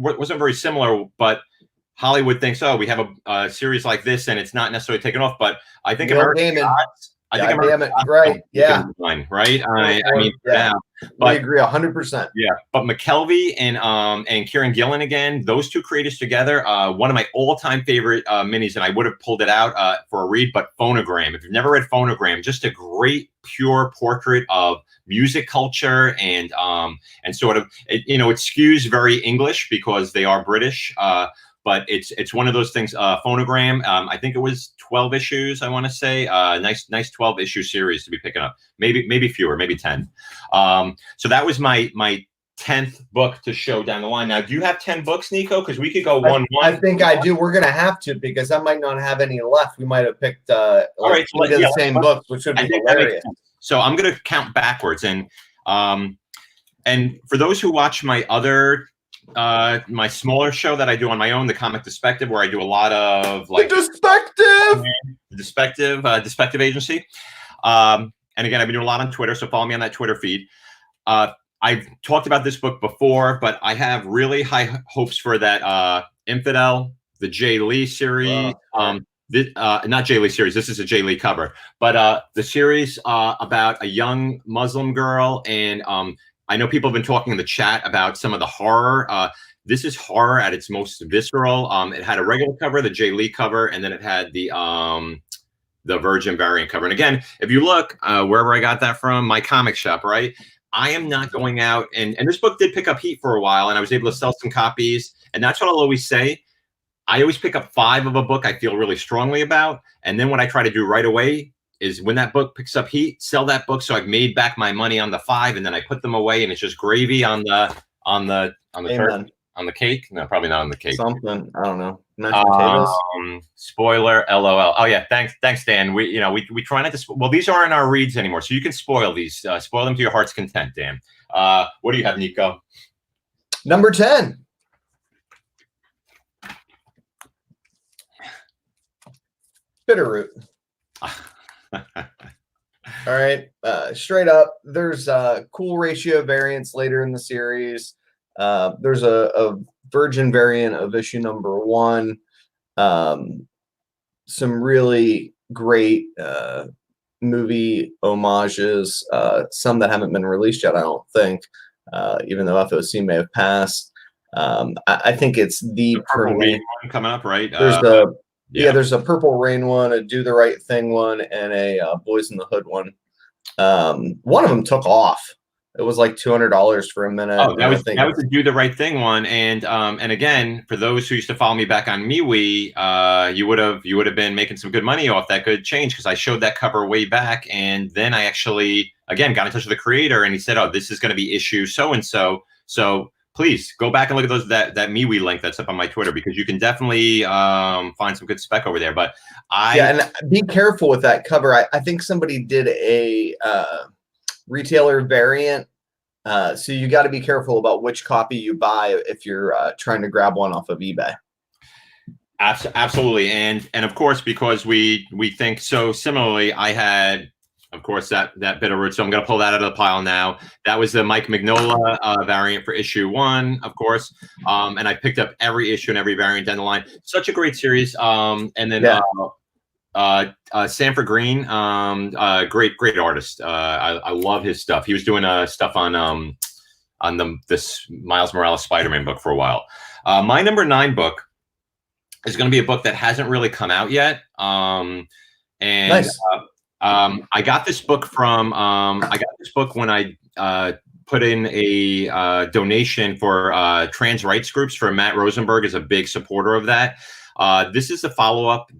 very similar, but Hollywood thinks, oh, we have a series like this, and it's not necessarily taken off. But I think American Gods. Right? Yeah. Right. I mean, but I agree 100%. Yeah, but McKelvey and Kieran Gillen again, those two creators together. One of my all-time favorite minis, and I would have pulled it out for a read. But Phonogram. If you've never read Phonogram, just a great pure portrait of music culture and sort of it skews very English because they are British. But it's one of those things. Phonogram. I think it was 12 issues. I want to say nice 12 issue series to be picking up. Maybe fewer, maybe 10. So that was my 10th book to show down the line. Now, do you have 10 books, Nico? Because we could go one. I think I do. We're gonna have to because I might not have any left. We might have picked all right, so the same books, which would be hilarious. So I'm gonna count backwards, and for those who watch my other. My smaller show that I do on my own, the Comic DeSPECtive, where I do a lot of like DeSPECtive agency. And again, I've been doing a lot on Twitter, so follow me on that Twitter feed. I've talked about this book before, but I have really high hopes for that Infidel, the Jay Lee series. Not Jay Lee series. This is a Jay Lee cover, but the series about a young Muslim girl and I know people have been talking in the chat about some of the horror. This is horror at its most visceral. It had a regular cover, the Jay Lee cover, and then it had the Virgin variant cover. And again, if you look wherever I got that from, my comic shop, right? I am not going out, and this book did pick up heat for a while, and I was able to sell some copies. And that's what I'll always say. I always pick up 5 of a book I feel really strongly about, and then what I try to do right away is when that book picks up heat, sell that book so I've made back my money on the 5, and then I put them away, and it's just gravy on the cake. No, probably not on the cake. Something I don't know. Mashed potatoes. Spoiler, LOL. Oh yeah, thanks, Dan. We try not to. Well, these aren't our reads anymore, so you can spoil these. Spoil them to your heart's content, Dan. What do you have, Nico? Number 10. Bitterroot. All right, straight up, there's cool ratio variants later in the series. There's a virgin variant of issue number 1. Some really great movie homages, some that haven't been released yet, I don't think, even though FOC may have passed. I think it's the Purple Rain one coming up, right? There's a Purple Rain one, a Do the Right Thing one, and a Boys in the Hood one. One of them took off. It was like $200 for a minute. Oh, that was the Do the Right Thing one. And again, for those who used to follow me back on MeWe, you would have been making some good money off that good change, because I showed that cover way back, and then I actually again got in touch with the creator, and he said, "Oh, this is going to be issue so and so. So please go back and look at that MeWe link that's up on my Twitter, because you can definitely find some good spec over there." But and be careful with that cover. I think somebody did a retailer variant, so you got to be careful about which copy you buy if you're trying to grab one off of eBay. Absolutely, and of course, because we think so similarly, I had, of course, that Bitterroot, so I'm going to pull that out of the pile now. That was the Mike Mignola variant for issue 1, of course, and I picked up every issue and every variant down the line. Such a great series, and then Sanford Green, great artist. I love his stuff. He was doing stuff on this Miles Morales Spider-Man book for a while. My number 9 book is going to be a book that hasn't really come out yet. Nice. I got this book when I put in a donation for trans rights groups, for Matt Rosenberg is a big supporter of that. This is the follow-up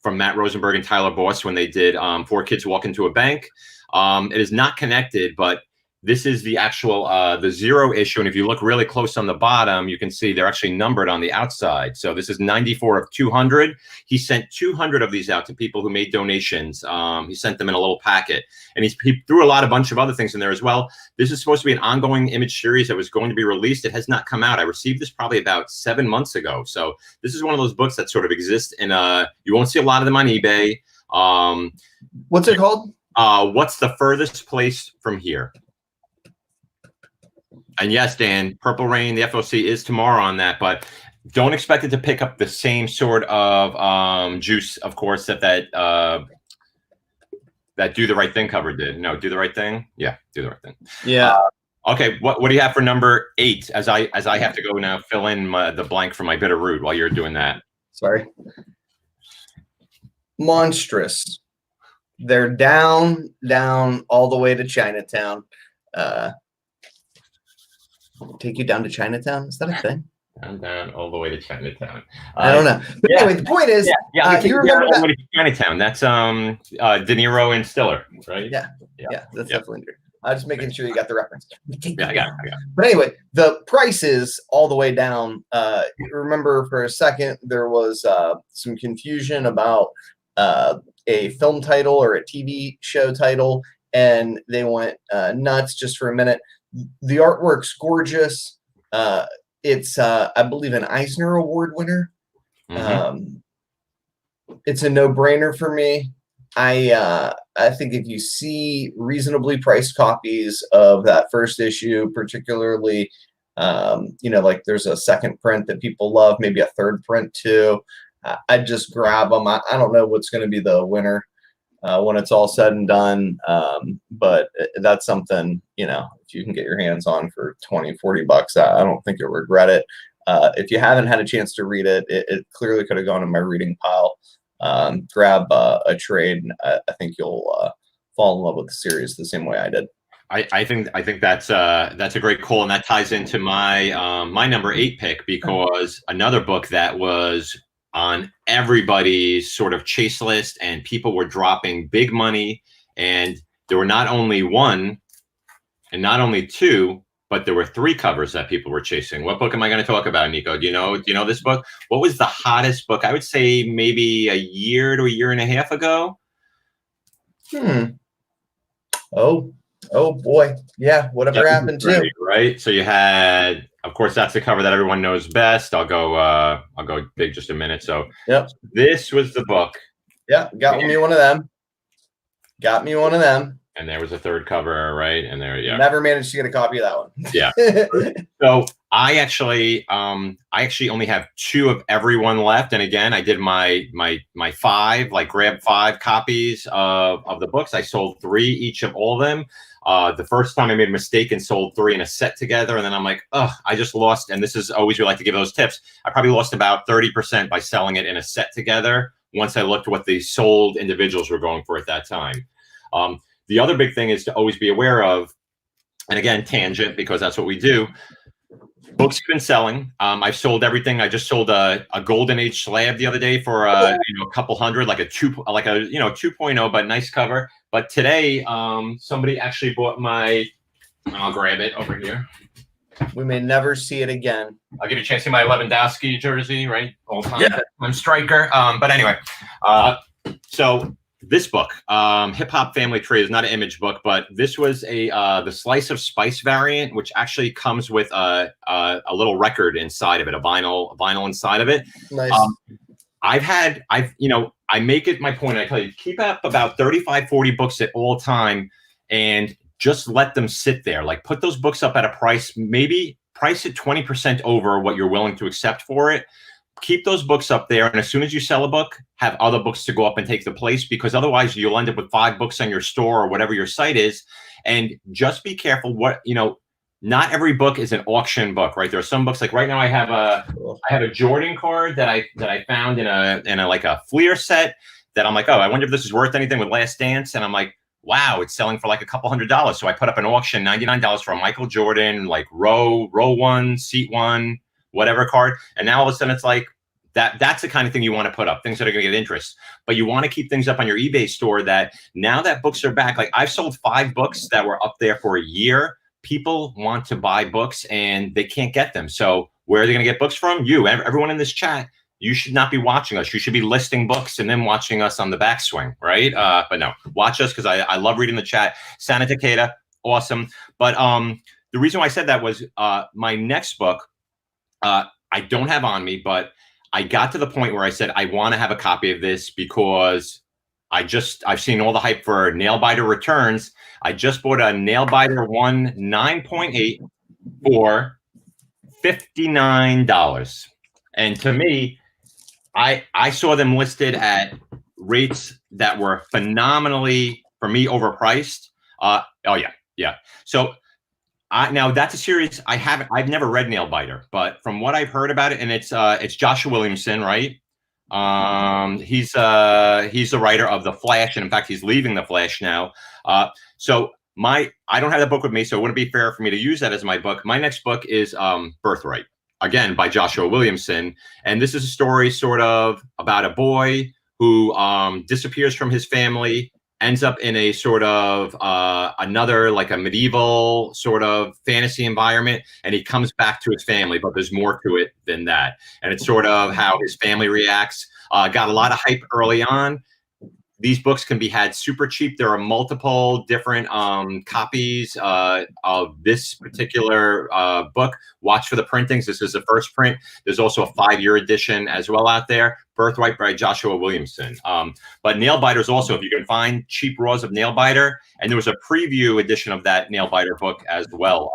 from Matt Rosenberg and Tyler Boss when they did 4 Kids Walk Into a Bank. It is not connected, but this is the actual the 0 issue, and if you look really close on the bottom, you can see they're actually numbered on the outside. So this is 94 of 200. He sent 200 of these out to people who made donations. He sent them in a little packet, and he threw a bunch of other things in there as well. This is supposed to be an ongoing Image series that was going to be released. It has not come out. I received this probably about 7 months ago. So this is one of those books that sort of exists, and you won't see a lot of them on eBay. What's it called? What's the Furthest Place from Here? And yes, Dan, Purple Rain, the FOC is tomorrow on that, but don't expect it to pick up the same sort of juice, of course, that Do the Right Thing cover did. No, Do the Right Thing? Yeah, Do the Right Thing. Yeah. Okay, what do you have for number 8, as I have to go now fill in the blank for my Bitterroot while you're doing that? Sorry. Monstrous. They're down all the way to Chinatown. Take you down to Chinatown? Is that a thing? Down all the way to Chinatown. I don't know. But anyway, the point is, you remember that? Chinatown. That's De Niro and Stiller, right? Yeah, that's definitely true. I'm just making sure you got the reference. Yeah, I got it. But anyway, the price is all the way down. Remember, for a second, there was some confusion about a film title or a TV show title, and they went nuts just for a minute. The artwork's gorgeous. It's, I believe, an Eisner Award winner. Mm-hmm. It's a no-brainer for me. I think if you see reasonably priced copies of that first issue, particularly, like there's a second print that people love, maybe a third print too, I'd just grab them. I don't know what's going to be the winner when it's all said and done, but that's something, if you can get your hands on for $20-$40, I don't think you'll regret it. If you haven't had a chance to read it, it clearly could have gone in my reading pile. Grab a trade, and I think you'll fall in love with the series the same way I did. I think that's a great call, and that ties into my my number 8 pick, because another book that was on everybody's sort of chase list, and people were dropping big money, and there were not only 1 and not only 2, but there were 3 covers that people were chasing. What book am I going to talk about, Nico? Do you know this book? What was the hottest book? I would say maybe a year to a year and a half ago. Oh boy. Yeah. Whatever happened to. Right. So you had, of course, that's the cover that everyone knows best. I'll go big just a minute. So yep. This was the book. Yeah. Got me one of them. And there was a 3rd cover, right? And there, yeah. Never managed to get a copy of that one. Yeah. So I actually only have 2 of every one left. And again, I did my 5, like grab 5 copies of the books. I sold 3 each of all of them. The first time I made a mistake and sold 3 in a set together. And then I'm like, oh, I just lost. And this is always, we like to give those tips. I probably lost about 30% by selling it in a set together. Once I looked at what the sold individuals were going for at that time. The other big thing is to always be aware of, and again, tangent, because that's what we do. Books have been selling. I've sold everything. I just sold a Golden Age slab the other day for a couple hundred, like a 2.0, but nice cover. But today, somebody actually bought I'll grab it over here. We may never see it again. I'll give you a chance to see my Lewandowski jersey, right? All time. Yeah. I'm striker. But anyway, so this book, Hip Hop Family Tree, is not an Image book, but this was the Slice of Spice variant, which actually comes with a little record inside of it, a vinyl inside of it. Nice. I make it my point. I tell you, keep up about 35, 40 books at all time, and just let them sit there. Like, put those books up at a price, maybe price it 20% over what you're willing to accept for it. Keep those books up there, and as soon as you sell a book, have other books to go up and take the place, because otherwise you'll end up with 5 books on your store or whatever your site is. And just be careful not every book is an auction book, right? There are some books, like right now I have a Jordan card that I found in a like a Fleer set that I'm like, oh, I wonder if this is worth anything with Last Dance. And I'm like, wow, it's selling for like a couple $100. So I put up an auction, $99 for a Michael Jordan, like row 1, seat 1, whatever card. And now all of a sudden it's like, that's the kind of thing you want to put up, things that are going to get interest. But you want to keep things up on your eBay store that now that books are back, like I've sold 5 books that were up there for a year. People want to buy books and they can't get them. So where are they going to get books from? You, everyone in this chat. You should not be watching us. You should be listing books and then watching us on the backswing, right? But no, watch us, because I love reading the chat. Santa Takeda, awesome. But the reason why I said that was my next book, I don't have on me, but I got to the point where I said, I want to have a copy of this because I've seen all the hype for Nailbiter Returns. I just bought a Nailbiter 1 9.8 for $59. And to me, I saw them listed at rates that were phenomenally, for me, overpriced. Oh yeah. So now that's a series I've never read Nailbiter, but from what I've heard about it, and it's Joshua Williamson, right? He's the writer of The Flash, and in fact, he's leaving The Flash now. So I don't have that book with me, so it wouldn't be fair for me to use that as my book. My next book is Birthright, again by Joshua Williamson, and this is a story sort of about a boy who disappears from his family, ends up in a sort of another, like a medieval sort of fantasy environment, and he comes back to his family, but there's more to it than that. And it's sort of how his family reacts. Got a lot of hype early on. These books can be had super cheap. There are multiple different copies of this particular book. Watch for the printings. This is the first print. There's also a 5-year edition as well out there. Birthright by Joshua Williamson. But Nailbiter's also, if you can find cheap raws of Nailbiter, and there was a preview edition of that Nailbiter book as well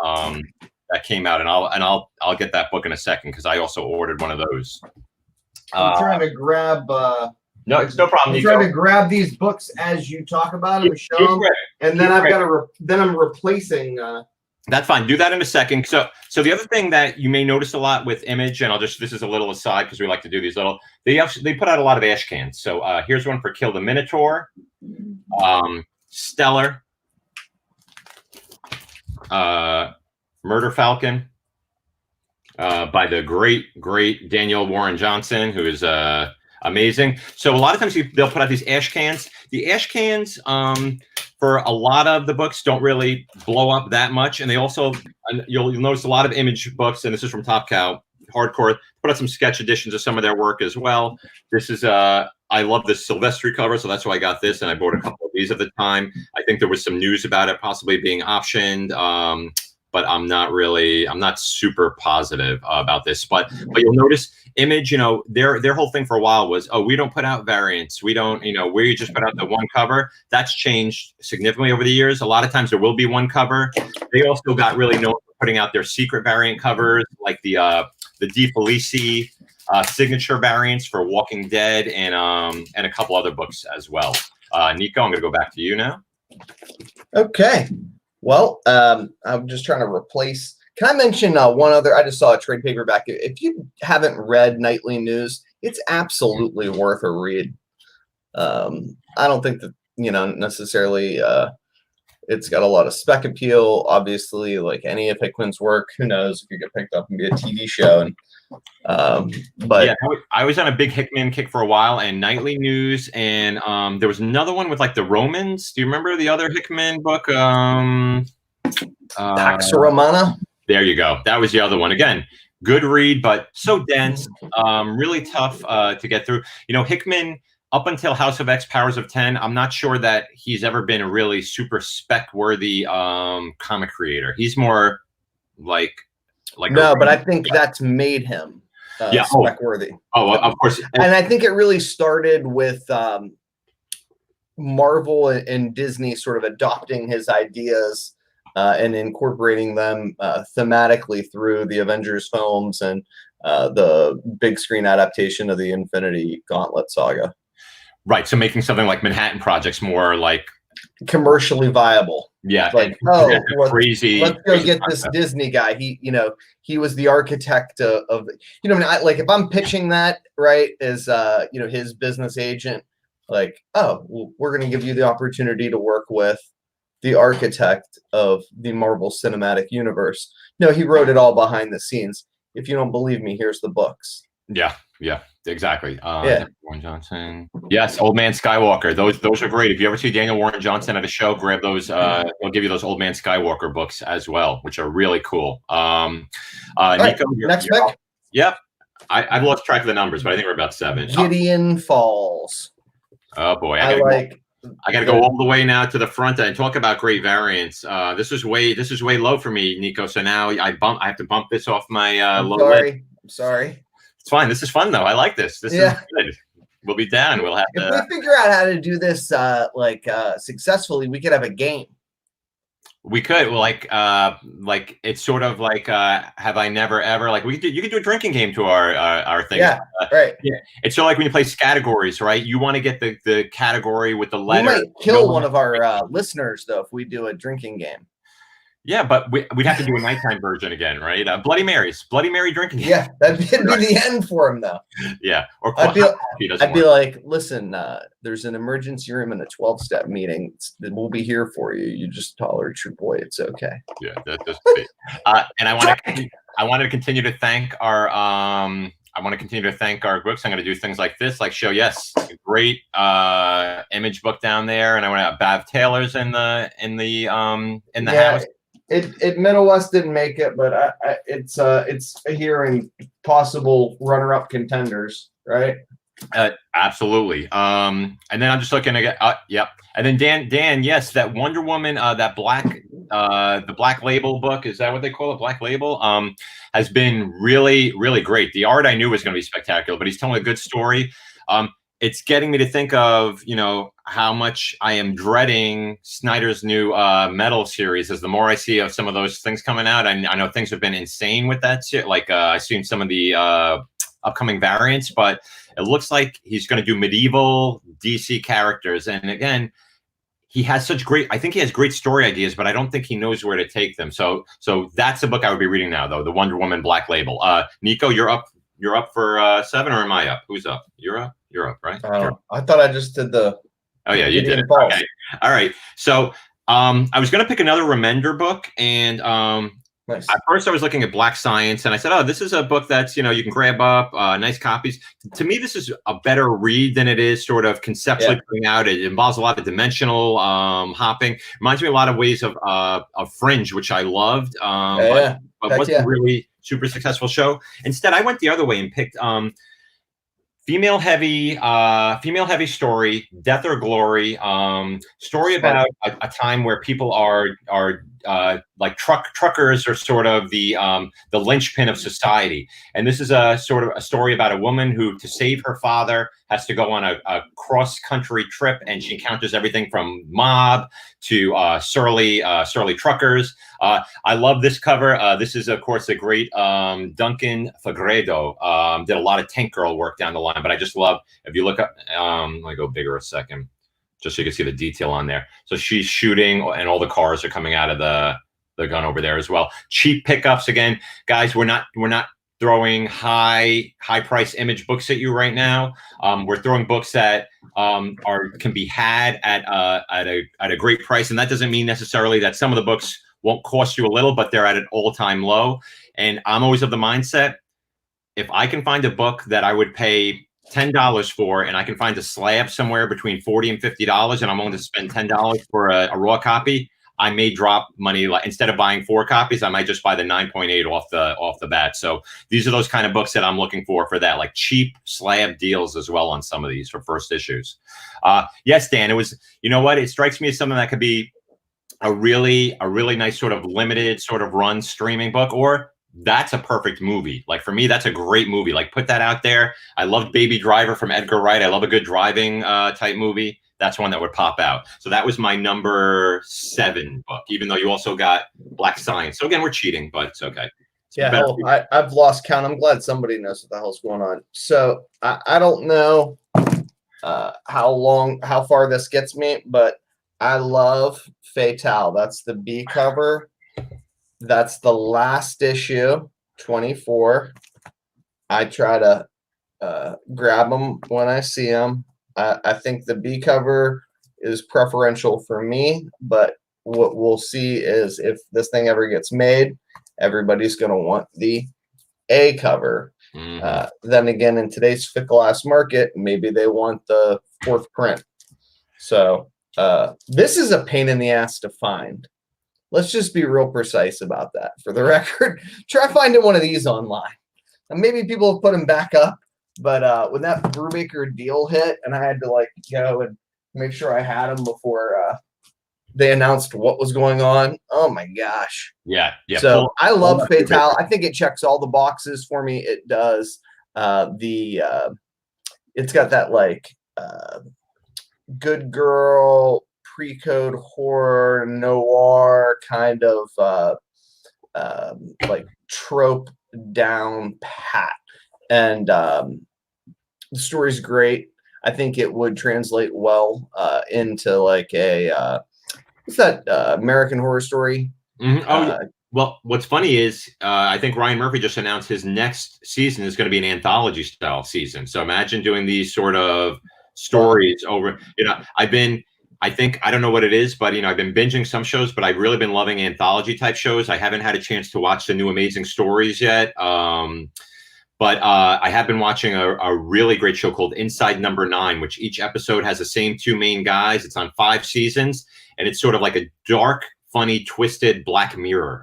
that came out, and I'll get that book in a second because I also ordered one of those. I'm trying to grab. No, it's no problem. I'm trying to grab these books as you talk about them and show them, and then I'm replacing. That's fine. Do that in a second. So the other thing that you may notice a lot with Image, and this is a little aside because we like to do these little. They put out a lot of ash cans. So here's one for Kill the Minotaur, Stellar, Murder Falcon, by the great Daniel Warren Johnson, who is amazing. So a lot of times they'll put out these ash cans. The ash cans for a lot of the books don't really blow up that much, and they also and you'll notice a lot of Image books, and this is from Top Cow Hardcore. Put out some sketch editions of some of their work as well. This is I love this Silvestri cover, so that's why I got this, and I bought a couple of these at the time. I think there was some news about it possibly being optioned, but I'm not super positive about this. But you'll notice Image, you know, their whole thing for a while was, oh, we don't put out variants. We don't, you know, we just put out the one cover. That's changed significantly over the years. A lot of times there will be one cover. They also got really known for putting out their secret variant covers, like the Di Felici signature variants for Walking Dead and a couple other books as well. Nico, I'm going to go back to you now. Okay. Well, I'm just trying to replace. Can I mention one other? I just saw a trade paperback. If you haven't read Nightly News, it's absolutely worth a read. I don't think that, you know, necessarily it's got a lot of spec appeal. Obviously, like any of Hickman's work, who knows if you get picked up and be a TV show. And but yeah, I was on a big Hickman kick for a while, and Nightly News, and there was another one with like the Romans. Do you remember the other Hickman book? Pax Romana. There you go. That was the other one. Again, good read, but so dense, really tough to get through. You know, Hickman, up until House of X, Powers of 10, I'm not sure that he's ever been a really super spec-worthy comic creator. He's more like no, but I think that's made him spec-worthy. Oh, of course. And I think it really started with Marvel and Disney sort of adopting his ideas and incorporating them thematically through the Avengers films and the big screen adaptation of the Infinity Gauntlet saga. Right. So making something like Manhattan Project's more like commercially viable. Yeah. Like, crazy. Let's go get this Disney guy. He was the architect of you know, like if I'm pitching that, right, as you know, his business agent, like, oh, well, we're going to give you the opportunity to work with the architect of the Marvel Cinematic Universe. No, he wrote it all behind the scenes. If you don't believe me, here's the books. Yeah. Exactly. Warren Johnson. Yes, Old Man Skywalker. Those are great. If you ever see Daniel Warren Johnson at a show, grab those. They'll give you those Old Man Skywalker books as well, which are really cool. Nico, next pick. Yep. I've lost track of the numbers, but I think we're about 7. Gideon Falls. Oh boy, I gotta go all the way now to the front and talk about great variants. This is way low for me, Nico. So now I have to bump this off my low. I'm sorry. It's fine. This is fun though. I like this. This is good. We'll be down. We'll have if we figure out how to do this successfully, we could have a game. We could. Well, like it's sort of like have I never ever, like you could do a drinking game to our thing. Yeah, right. Yeah. It's sort of like when you play categories, right? You want to get the category with the letter. We might kill one of our listeners though if we do a drinking game. Yeah, but we'd have to do a nighttime version again, right? Bloody Mary drinking game. Yeah, that'd be the end for him, though. Yeah, or I'd be like, listen, there's an emergency room and a 12-step meeting. We'll be here for you. You just tolerate your boy. It's okay. Yeah, that's just and I want to continue to thank our books. I'm going to do things like this, like show a great Image book down there, and I want to have Bav Taylor's in the house. It Middle West didn't make it, but it's here in possible runner-up contenders, right? Absolutely. And then I'm just looking again. Yep. And then Dan, yes, that Wonder Woman, that the Black Label book, is that what they call it? Black Label, has been really, really great. The art I knew was going to be spectacular, but he's telling a good story. It's getting me to think of, you know, how much I am dreading Snyder's new Metal series. As the more I see of some of those things coming out, I know things have been insane with that shit. Like I've seen some of the upcoming variants, but it looks like he's going to do medieval DC characters. And again, he has I think he has great story ideas, but I don't think he knows where to take them. So that's the book I would be reading now, though, the Wonder Woman Black Label. Nico, you're up for 7, or am I up? Who's up? You're up, right? I thought I just did the. Oh yeah, you did it. Okay. All right. So I was going to pick another Remender book, and Nice. At first, I was looking at Black Science, and I said, "Oh, this is a book that's you can grab up, nice copies." To me, this is a better read than it is sort of conceptually putting out. It involves a lot of dimensional hopping. Reminds me a lot of ways of Fringe, which I loved, but wasn't really super successful show. Instead, I went the other way and picked female heavy story, Death or Glory, story about a time where people are like truckers are sort of the linchpin of society. And this is a sort of a story about a woman who, to save her father, has to go on a cross-country trip, and she encounters everything from mob to surly truckers. I love this cover. This is, of course, a great Duncan Fagredo. Did a lot of Tank Girl work down the line, but I just love, if you look up, let me go bigger a second, just so you can see the detail on there. So she's shooting, and all the cars are coming out of the gun over there as well. Cheap pickups again, guys. We're not throwing high price image books at you right now. We're throwing books that can be had at a great price, and that doesn't mean necessarily that some of the books won't cost you a little, but they're at an all-time low. And I'm always of the mindset, if I can find a book that I would pay $10 for, and I can find a slab somewhere between $40 and $50, and I'm willing to spend $10 for a raw copy, I may drop money. Like, instead of buying 4 copies, I might just buy the 9.8 off the bat. So these are those kind of books that I'm looking for that, like cheap slab deals as well on some of these for first issues. Yes, Dan, it was, you know what? It strikes me as something that could be a really nice sort of limited sort of run streaming book, or that's a perfect movie. Like, for me, that's a great movie. Like, put that out there. I loved Baby Driver from Edgar Wright. I love a good driving type movie. That's one that would pop out. So that was my number 7 book, even though you also got Black Science. So again, we're cheating, but it's okay. I've lost count. I'm glad somebody knows what the hell's going on. So I don't know how far this gets me, but I love Fatale. That's the B cover. That's the last issue, 24. I try to grab them when I see them. I think the B cover is preferential for me, but what we'll see is if this thing ever gets made, everybody's going to want the A cover. Then again, in today's fickle-ass market, maybe they want the 4th print. So this is a pain in the ass to find. Let's just be real precise about that. For the record, try finding one of these online. And maybe people have put them back up, but when that Brubaker deal hit, and I had to go and make sure I had them before they announced what was going on. Oh my gosh! Yeah. So I love Fatale. I think it checks all the boxes for me. It does. It's got that good girl, pre-code horror, noir kind of trope down pat, and the story's great. I think it would translate well into what's that American Horror Story? Well, what's funny is I think Ryan Murphy just announced his next season is going to be an anthology style season. So imagine doing these sort of stories over. I don't know what it is, but I've been binging some shows, but I've really been loving anthology type shows. I haven't had a chance to watch the new Amazing Stories yet. But I have been watching a really great show called Inside Number 9, which each episode has the same 2 main guys. It's on 5 seasons, and it's sort of like a dark, funny, twisted Black Mirror.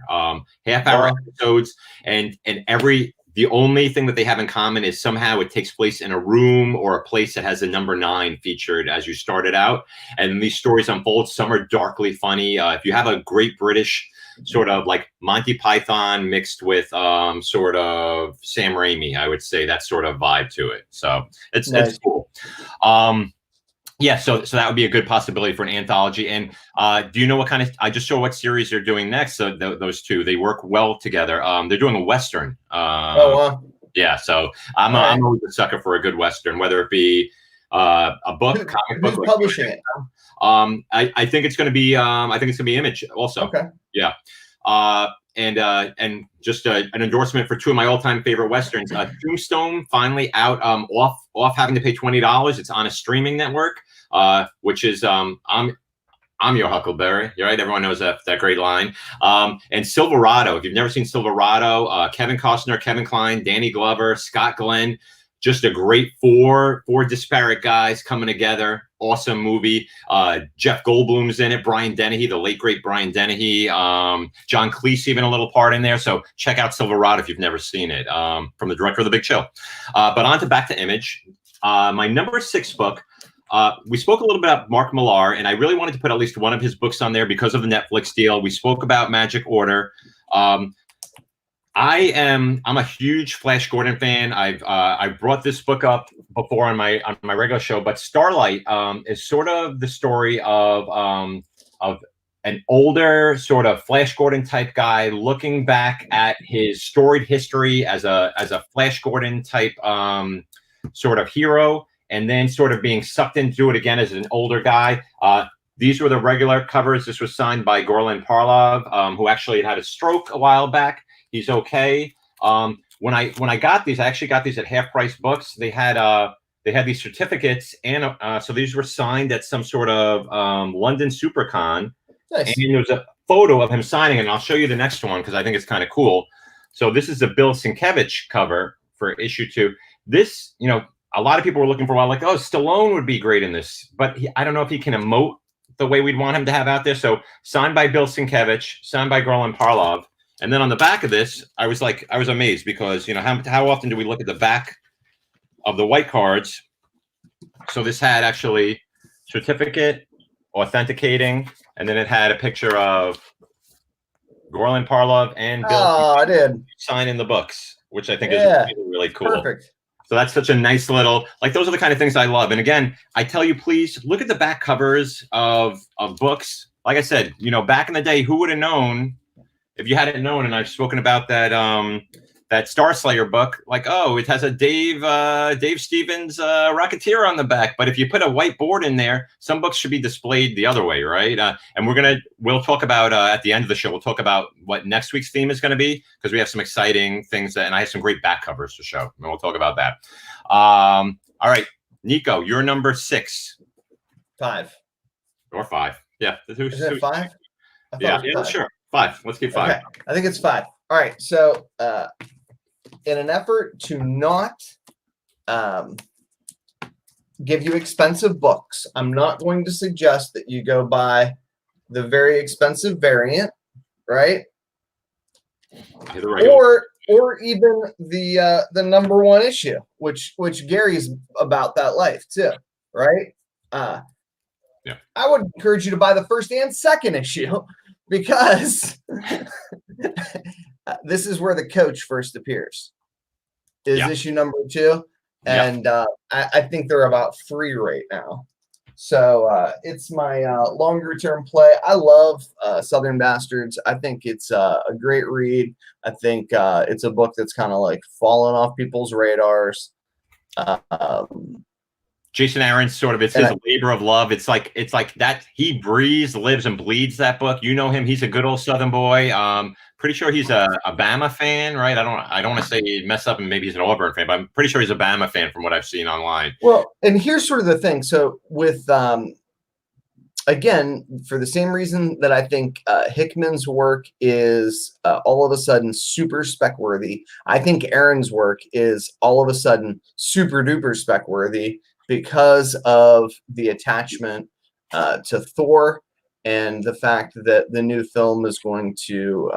Half-hour episodes, and the only thing that they have in common is somehow it takes place in a room or a place that has a number 9 featured as you started out. And these stories unfold. Some are darkly funny. If you have a great British sort of like Monty Python mixed with sort of Sam Raimi, I would say that sort of vibe to it. So it's cool. Yeah, so that would be a good possibility for an anthology. And do you know what kind of? I just saw what series they're doing next. So those two, they work well together. They're doing a Western. Yeah, so I'm always a sucker for a good Western, whether it be a book, comic book. Who's publishing it? I think it's going to be. I think it's going to be Image also. Okay. Yeah. And just an endorsement for 2 of my all-time favorite Westerns. Tombstone finally out off having to pay $20. It's on a streaming network, which is I'm your Huckleberry. You're right. Everyone knows that great line. And Silverado. If you've never seen Silverado, Kevin Costner, Kevin Kline, Danny Glover, Scott Glenn, just a great four disparate guys coming together. Awesome movie. Jeff Goldblum's in it. Brian Dennehy, the late great Brian Dennehy. John Cleese even a little part in there. So check out Silverado if you've never seen it. From the director of The Big Chill. But on to Back to Image. My number 6 book. We spoke a little bit about Mark Millar, and I really wanted to put at least one of his books on there because of the Netflix deal. We spoke about Magic Order. I'm a huge Flash Gordon fan. I brought this book up before on my regular show, but Starlight is sort of the story of an older sort of Flash Gordon type guy looking back at his storied history as a Flash Gordon type sort of hero, and then sort of being sucked into it again as an older guy. These were the regular covers. This was signed by Gorlan Parlov, who actually had a stroke a while back. He's okay. When I got these, I actually got these at Half Price Books. They had these certificates, and so these were signed at some sort of London Supercon. Nice. And there was a photo of him signing, and I'll show you the next one because I think it's kind of cool. So this is the Bill Sienkiewicz cover for issue 2. This, a lot of people were looking for a while, like, oh, Stallone would be great in this, but I don't know if he can emote the way we'd want him to have out there. So signed by Bill Sienkiewicz, signed by Gorlan Parlov. And then on the back of this, I was amazed because, how often do we look at the back of the white cards? So this had actually certificate, authenticating, and then it had a picture of Gorlan Parlov and Bill signing the books, which I think is really cool. Perfect. So that's such a nice little, those are the kind of things I love. And again, I tell you, please look at the back covers of books. Like I said, back in the day, who would have known if you hadn't known? And I've spoken about that Star Slayer book, it has a Dave Stevens Rocketeer on the back. But if you put a white board in there, some books should be displayed the other way, right? And we'll talk about at the end of the show, we'll talk about what next week's theme is going to be, because we have some exciting things and I have some great back covers to show, and we'll talk about that. All right, Nico, you're number 6. 5. Or 5. Yeah. Is it 5? Yeah, sure. 5. Let's keep 5. Okay. I think it's 5. All right. So, in an effort to not give you expensive books, I'm not going to suggest that you go buy the very expensive variant, right? Or even the number 1 issue, which Gary's about that life too, right? Yeah. I would encourage you to buy the first and second issue because this is where the Coach first appears. Is issue number 2, and I think they're about free right now. So it's my longer term play. I love Southern Bastards. I think it's a great read. I think it's a book that's kind of fallen off people's radars. Jason Aaron's sort of, it's his labor of love. It's like that. He breathes, lives, and bleeds that book. You know him. He's a good old Southern boy. Pretty sure he's a Bama fan, right? I don't want to say he'd mess up and maybe he's an Auburn fan, but I'm pretty sure he's a Bama fan from what I've seen online. Well, and here's sort of the thing. So with, again, for the same reason that I think Hickman's work is all of a sudden super spec worthy, I think Aaron's work is all of a sudden super duper spec worthy because of the attachment to Thor. And the fact that the new film is going to,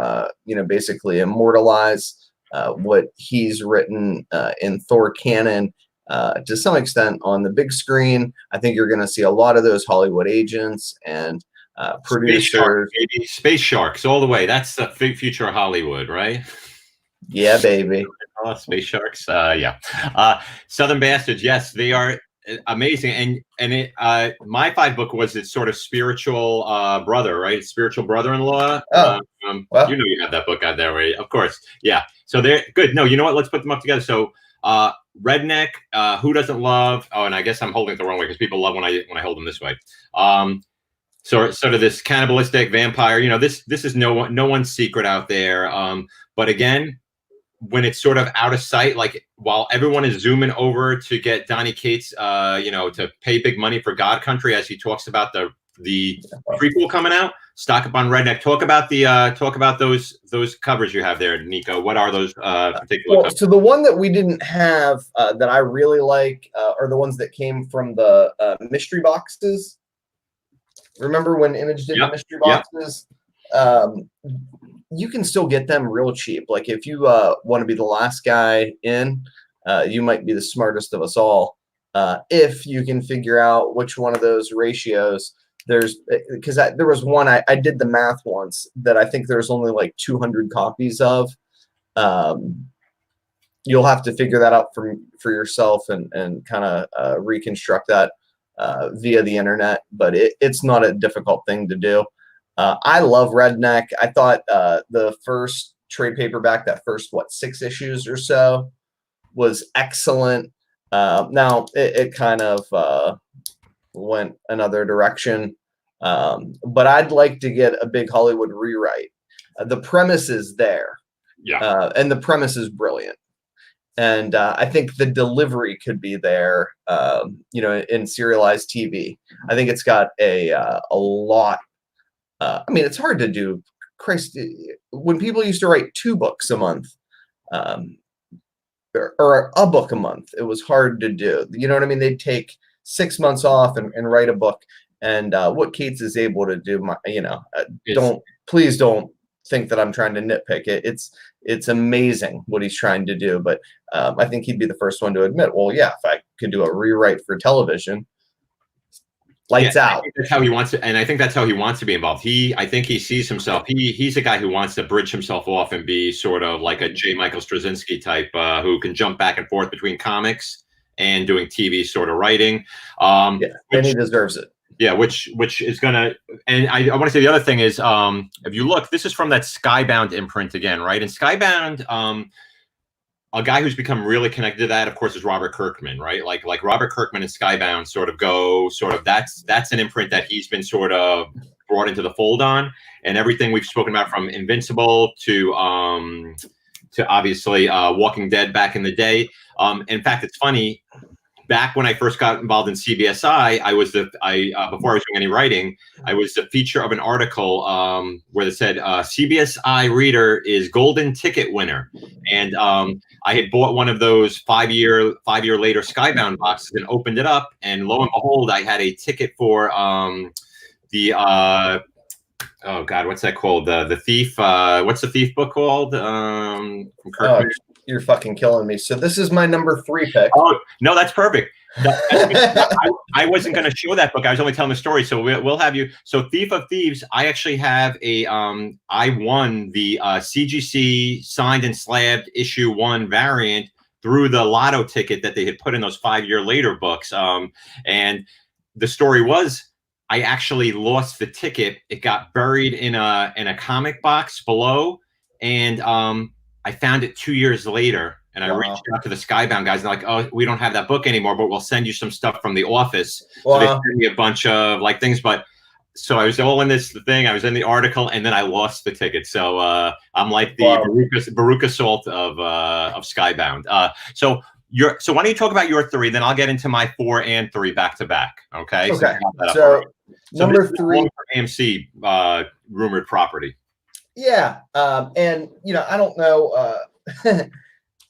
basically immortalize what he's written in Thor canon to some extent on the big screen. I think you're going to see a lot of those Hollywood agents and producers. Space Sharks all the way. That's the future of Hollywood, right? Yeah, baby. Space Sharks. Yeah. Southern Bastards. Yes, they are amazing. And it my 5 book was its sort of spiritual brother, right? Its spiritual brother-in-law. Well, you have that book out there, right? Of course. Yeah. So they're good. No, you know what? Let's put them up together. So Redneck, who doesn't love? Oh, and I guess I'm holding it the wrong way because people love when I hold them this way. So sort of this cannibalistic vampire. This is no one's secret out there. But again, when it's sort of out of sight, while everyone is zooming over to get Donny Cates, to pay big money for God Country, as he talks about the the prequel coming out. Stock up on Redneck. Talk about those covers you have there, Nico. What are those particular covers? So the one that we didn't have that I really like are the ones that came from the mystery boxes. Remember when Image did the mystery boxes? You can still get them real cheap. Like if you want to be the last guy in, you might be the smartest of us all. If you can figure out which one of those ratios because there was one I did the math once that I think there's only like 200 copies of. You'll have to figure that out for yourself and kind of reconstruct that via the internet, but it's not a difficult thing to do. I love Redneck. I thought the first trade paperback, that first 6 issues or so, was excellent. Now it kind of went another direction, but I'd like to get a big Hollywood rewrite. The premise is there, and the premise is brilliant, and I think the delivery could be there. In serialized TV, I think it's got a lot. I mean, it's hard to do. Christ, when people used to write 2 books a month, or a book a month, it was hard to do. You know what I mean? They'd take 6 months off and write a book. And what Cates is able to do, please don't think that I'm trying to nitpick it. It's amazing what he's trying to do. But I think he'd be the first one to admit, well, yeah, if I could do a rewrite for television, lights out. That's how he wants to, and I think that's how he wants to be involved. I think he sees himself. He's a guy who wants to bridge himself off and be sort of like a J. Michael Straczynski type, who can jump back and forth between comics and doing TV sort of writing. And he deserves it. Yeah, which is gonna, and I want to say the other thing is, if you look, this is from that Skybound imprint again, right? And Skybound, a guy who's become really connected to that, of course, is Robert Kirkman, right? Like Robert Kirkman and Skybound that's an imprint that he's been sort of brought into the fold on, and everything we've spoken about from Invincible to obviously Walking Dead back in the day. In fact, it's funny. Back when I first got involved in CBSI, before I was doing any writing, I was the feature of an article where it said CBSI reader is golden ticket winner, and I had bought one of those 5 year later Skybound boxes and opened it up, and lo and behold, I had a ticket for the oh God, what's that called? The Thief. What's the Thief book called? From Kirkman. You're fucking killing me. So this is my number 3 pick. Oh no, that's perfect. I wasn't going to show that book. I was only telling the story. So we'll have you. So Thief of Thieves. I actually have a. I won the CGC signed and slabbed issue 1 variant through the lotto ticket that they had put in those 5 year later books. And the story was, I actually lost the ticket. It got buried in a comic box below, and I found it 2 years later, and I reached out to the Skybound guys, and they're like, "Oh, we don't have that book anymore, but we'll send you some stuff from the office." So they sent me a bunch of things, but so I was all in this thing. I was in the article, and then I lost the ticket. So I'm like the Baruch Assault of Skybound. So why don't you talk about your 3, then I'll get into my 4 and 3 back to back. Okay. So number 3, AMC rumored property. Yeah, and I don't know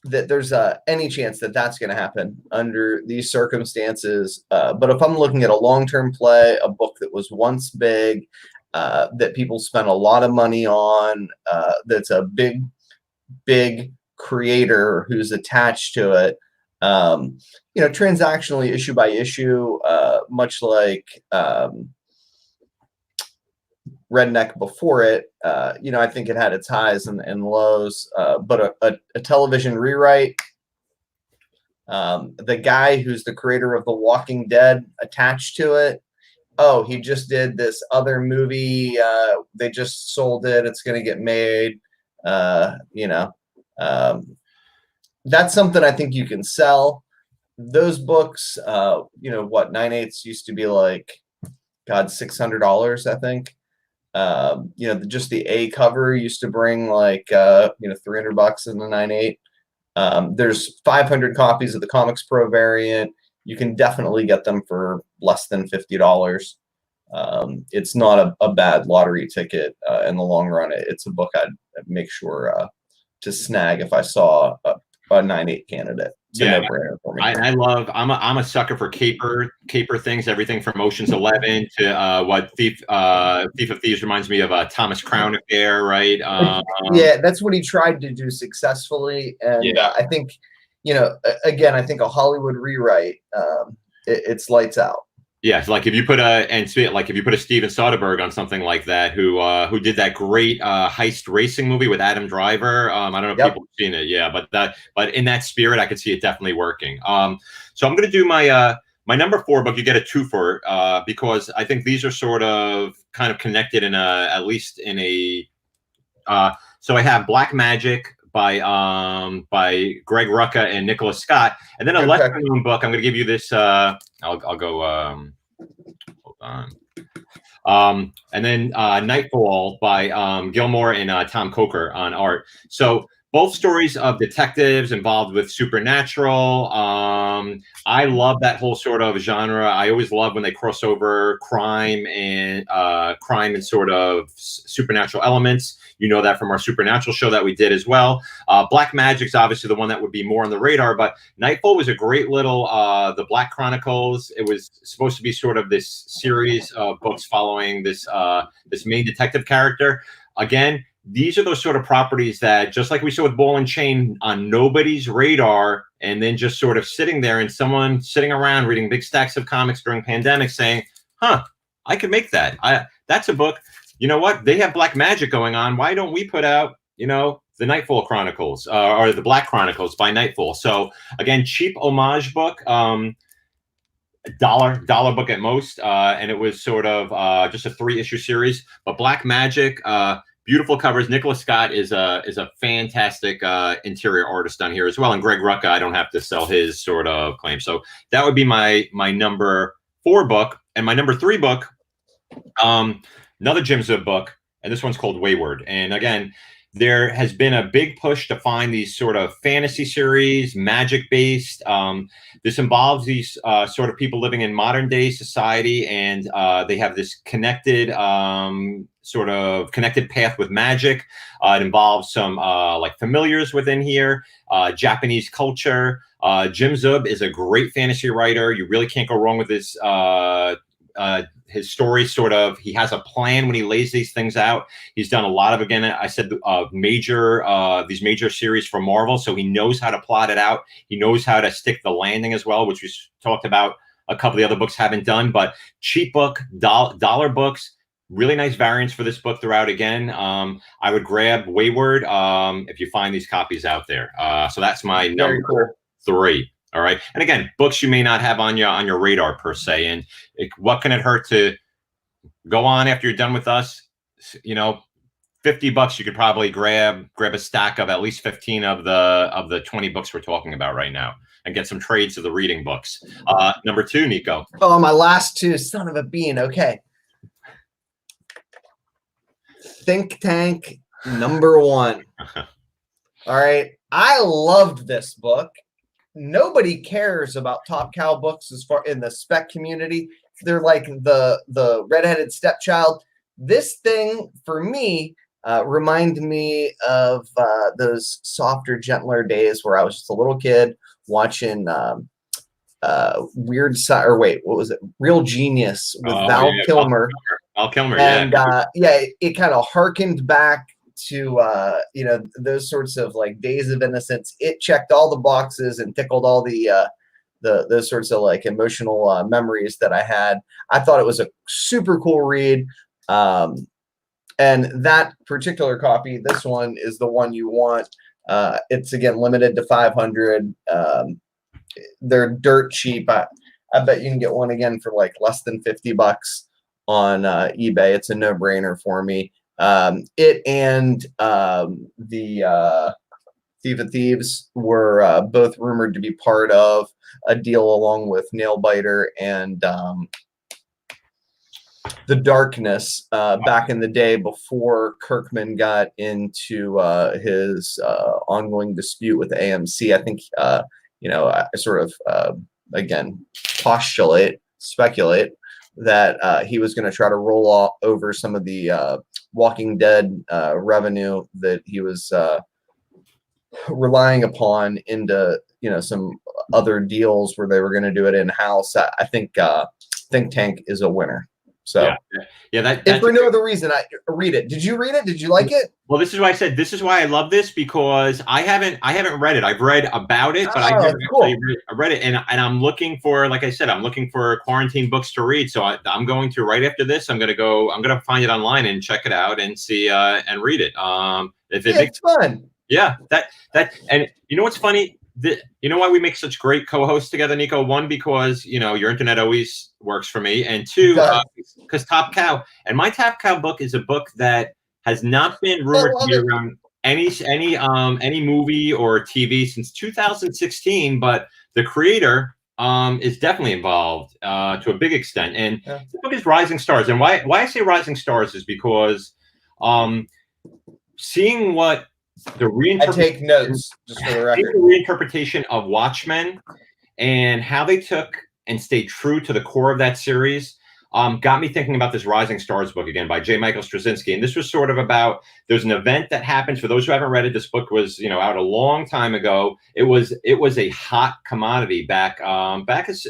that there's any chance that that's going to happen under these circumstances. But if I'm looking at a long-term play, a book that was once big, that people spent a lot of money on, that's a big creator who's attached to it, transactionally, issue by issue, much like Redneck before it, I think it had its highs and lows, but a television rewrite, the guy who's the creator of The Walking Dead attached to it. Oh, he just did this other movie. They just sold it. It's going to get made. That's something I think you can sell. Those books, 9/8 used to be like, God, $600, I think. Just the A cover used to bring like $300 in the 9/8. There's 500 copies of the Comics Pro variant. You can definitely get them for less than $50. it's not a bad lottery ticket in the long run. It's a book I'd make sure to snag if I saw a 9/8 candidate. It's a no-brainer for me. I'm a sucker for caper things, everything from Ocean's 11 to what Thief of Thieves reminds me of Thomas Crown Affair, right? Yeah, that's what he tried to do successfully, and I think, again, I think a Hollywood rewrite, it's lights out. Yeah, it's like if you put a Steven Soderbergh on something like that, who did that great heist racing movie with Adam Driver. I don't know if people have seen it. Yeah, but in that spirit, I could see it definitely working. So I'm going to do my my number 4 book. You get a 2 for because I think these are sort of kind of connected in at least in a. So I have Black Magic by Greg Rucka and Nicholas Scott, and then a lesser known book. I'm going to give you this. I'll go. Hold on. And then Nightfall by Gilmore and Tom Coker on art. So both stories of detectives involved with supernatural. I love that whole sort of genre. I always love when they cross over crime and sort of supernatural elements. You know that from our supernatural show that we did as well. Black Magic's obviously the one that would be more on the radar, but Nightfall was a great little, the Black Chronicles. It was supposed to be sort of this series of books following this main detective character. Again, these are those sort of properties that, just like we saw with Ball and Chain, on nobody's radar, and then just sort of sitting there, and someone sitting around reading big stacks of comics during pandemic saying, huh, I could make that. That's a book. You know what? They have Black Magic going on. Why don't we put out, the Nightfall Chronicles or the Black Chronicles by Nightfall? So again, cheap homage book, dollar book at most. And it was sort of just a 3-issue series, but Black Magic, beautiful covers. Nicholas Scott is a fantastic interior artist on here as well. And Greg Rucka, I don't have to sell his sort of claim. So that would be my number 4 book. And my number 3 book, another Jim Zub book, and this one's called Wayward. And again, there has been a big push to find these sort of fantasy series, magic-based. This involves these sort of people living in modern-day society, and they have this connected path with magic. It involves some like familiars within here, Japanese culture. Jim Zub is a great fantasy writer. You really can't go wrong with his story. Sort of, he has a plan when he lays these things out. He's done a lot of, again, I said, these major series for Marvel, so he knows how to plot it out. He knows how to stick the landing as well, which we talked about a couple of the other books haven't done. But cheap book, dollar books, really nice variants for this book throughout. Again, I would grab Wayward if you find these copies out there. So that's my number 3. All right. And again, books you may not have on your radar per se. And what can it hurt to go on after you're done with us? $50 you could probably grab a stack of at least 15 of the 20 books we're talking about right now, and get some trades of the reading books. Number 2, Nico. Oh, my last 2, son of a bean. Okay. Think Tank number 1. All right. I loved this book. Nobody cares about Top Cow books as far in the spec community. They're like the redheaded stepchild. This thing for me reminded me of those softer, gentler days where I was just a little kid watching Real Genius with Val Kilmer. Val Kilmer, and it kind of harkened back to those sorts of like days of innocence. It checked all the boxes and tickled all the those sorts of like emotional memories that I had. I thought it was a super cool read. And that particular copy, this one, is the one you want. It's again limited to 500. They're dirt cheap. I bet you can get one again for like less than $50 on eBay. It's a no-brainer for me. It and the Thief of Thieves were both rumored to be part of a deal along with Nailbiter and The Darkness back in the day before Kirkman got into his ongoing dispute with AMC. I think, I sort of, again, speculate that he was going to try to roll over some of the Walking Dead revenue that he was relying upon into some other deals where they were going to do it in house. I think Think Tank is a winner. So yeah, if for no other reason, I read it. Did you read it? Did you like it? Well, this is why I said this is why I love this, because I haven't read it. I've read about it, but I haven't actually read it. And I'm looking for, like I said, I'm looking for quarantine books to read. So I'm going to, right after this, I'm going to find it online and check it out and see and read it. If it makes it's fun. Yeah, and you know what's funny? You know why we make such great co-hosts together, Nico? One, because your internet always works for me, and two, because Top Cow, and my Top Cow book is a book that has not been rumored to be around any movie or TV since 2016, but the creator is definitely involved to a big extent, and the book is Rising Stars. And why I say Rising Stars is because seeing what the reinterpretation, I take notes just for the record. The reinterpretation of Watchmen and how they took and stayed true to the core of that series got me thinking about this Rising Stars book again by J. Michael Straczynski. And this was sort of about, there's an event that happens. For those who haven't read it, this book was out a long time ago. It was a hot commodity back as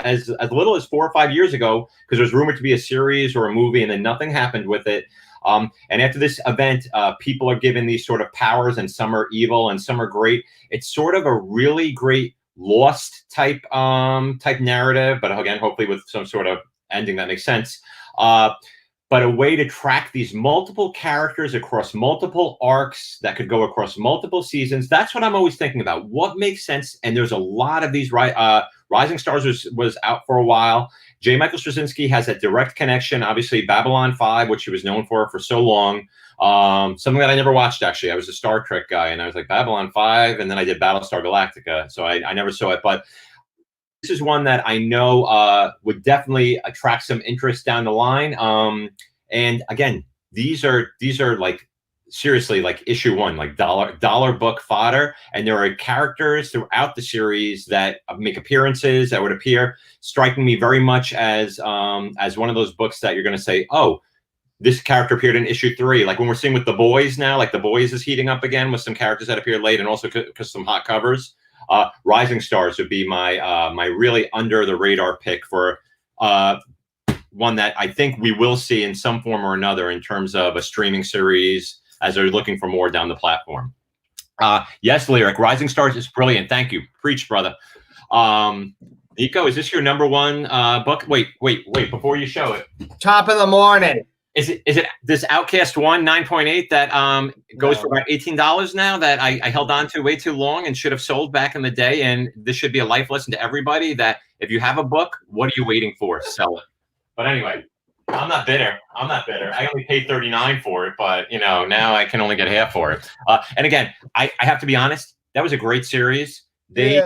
as little as 4 or 5 years ago, because there was rumored to be a series or a movie, and then nothing happened with it. And after this event, people are given these sort of powers, and some are evil and some are great. It's sort of a really great Lost type narrative, but again, hopefully with some sort of ending that makes sense. But a way to track these multiple characters across multiple arcs that could go across multiple seasons. That's what I'm always thinking about. What makes sense? And there's a lot of these. Rising Stars was out for a while. J. Michael Straczynski has a direct connection. Obviously, Babylon 5, which he was known for so long. Something that I never watched, actually. I was a Star Trek guy, and I was like, Babylon 5, and then I did Battlestar Galactica, so I never saw it. But this is one that I know would definitely attract some interest down the line. And again, these are like, seriously, like issue one, like dollar book fodder. And there are characters throughout the series that make appearances, that would appear, striking me very much as one of those books that you're going to say, oh, this character appeared in issue 3. Like when we're seeing with The Boys now, like The Boys is heating up again with some characters that appeared late, and also because some hot covers. Rising Stars would be my my really under the radar pick for one that I think we will see in some form or another in terms of a streaming series, as they're looking for more down the platform. Yes, Lyric, Rising Stars is brilliant. Thank you. Preach, brother. Nico, is this your number one book? Wait, before you show it. Top of the morning. Is it this Outcast 1 9.8 that goes for about $18 now, that I held on to way too long and should have sold back in the day? And this should be a life lesson to everybody that if you have a book, what are you waiting for? Sell it. But anyway, I'm not bitter. I only paid $39 for it, but now I can only get half for it. And again, I have to be honest, that was a great series. They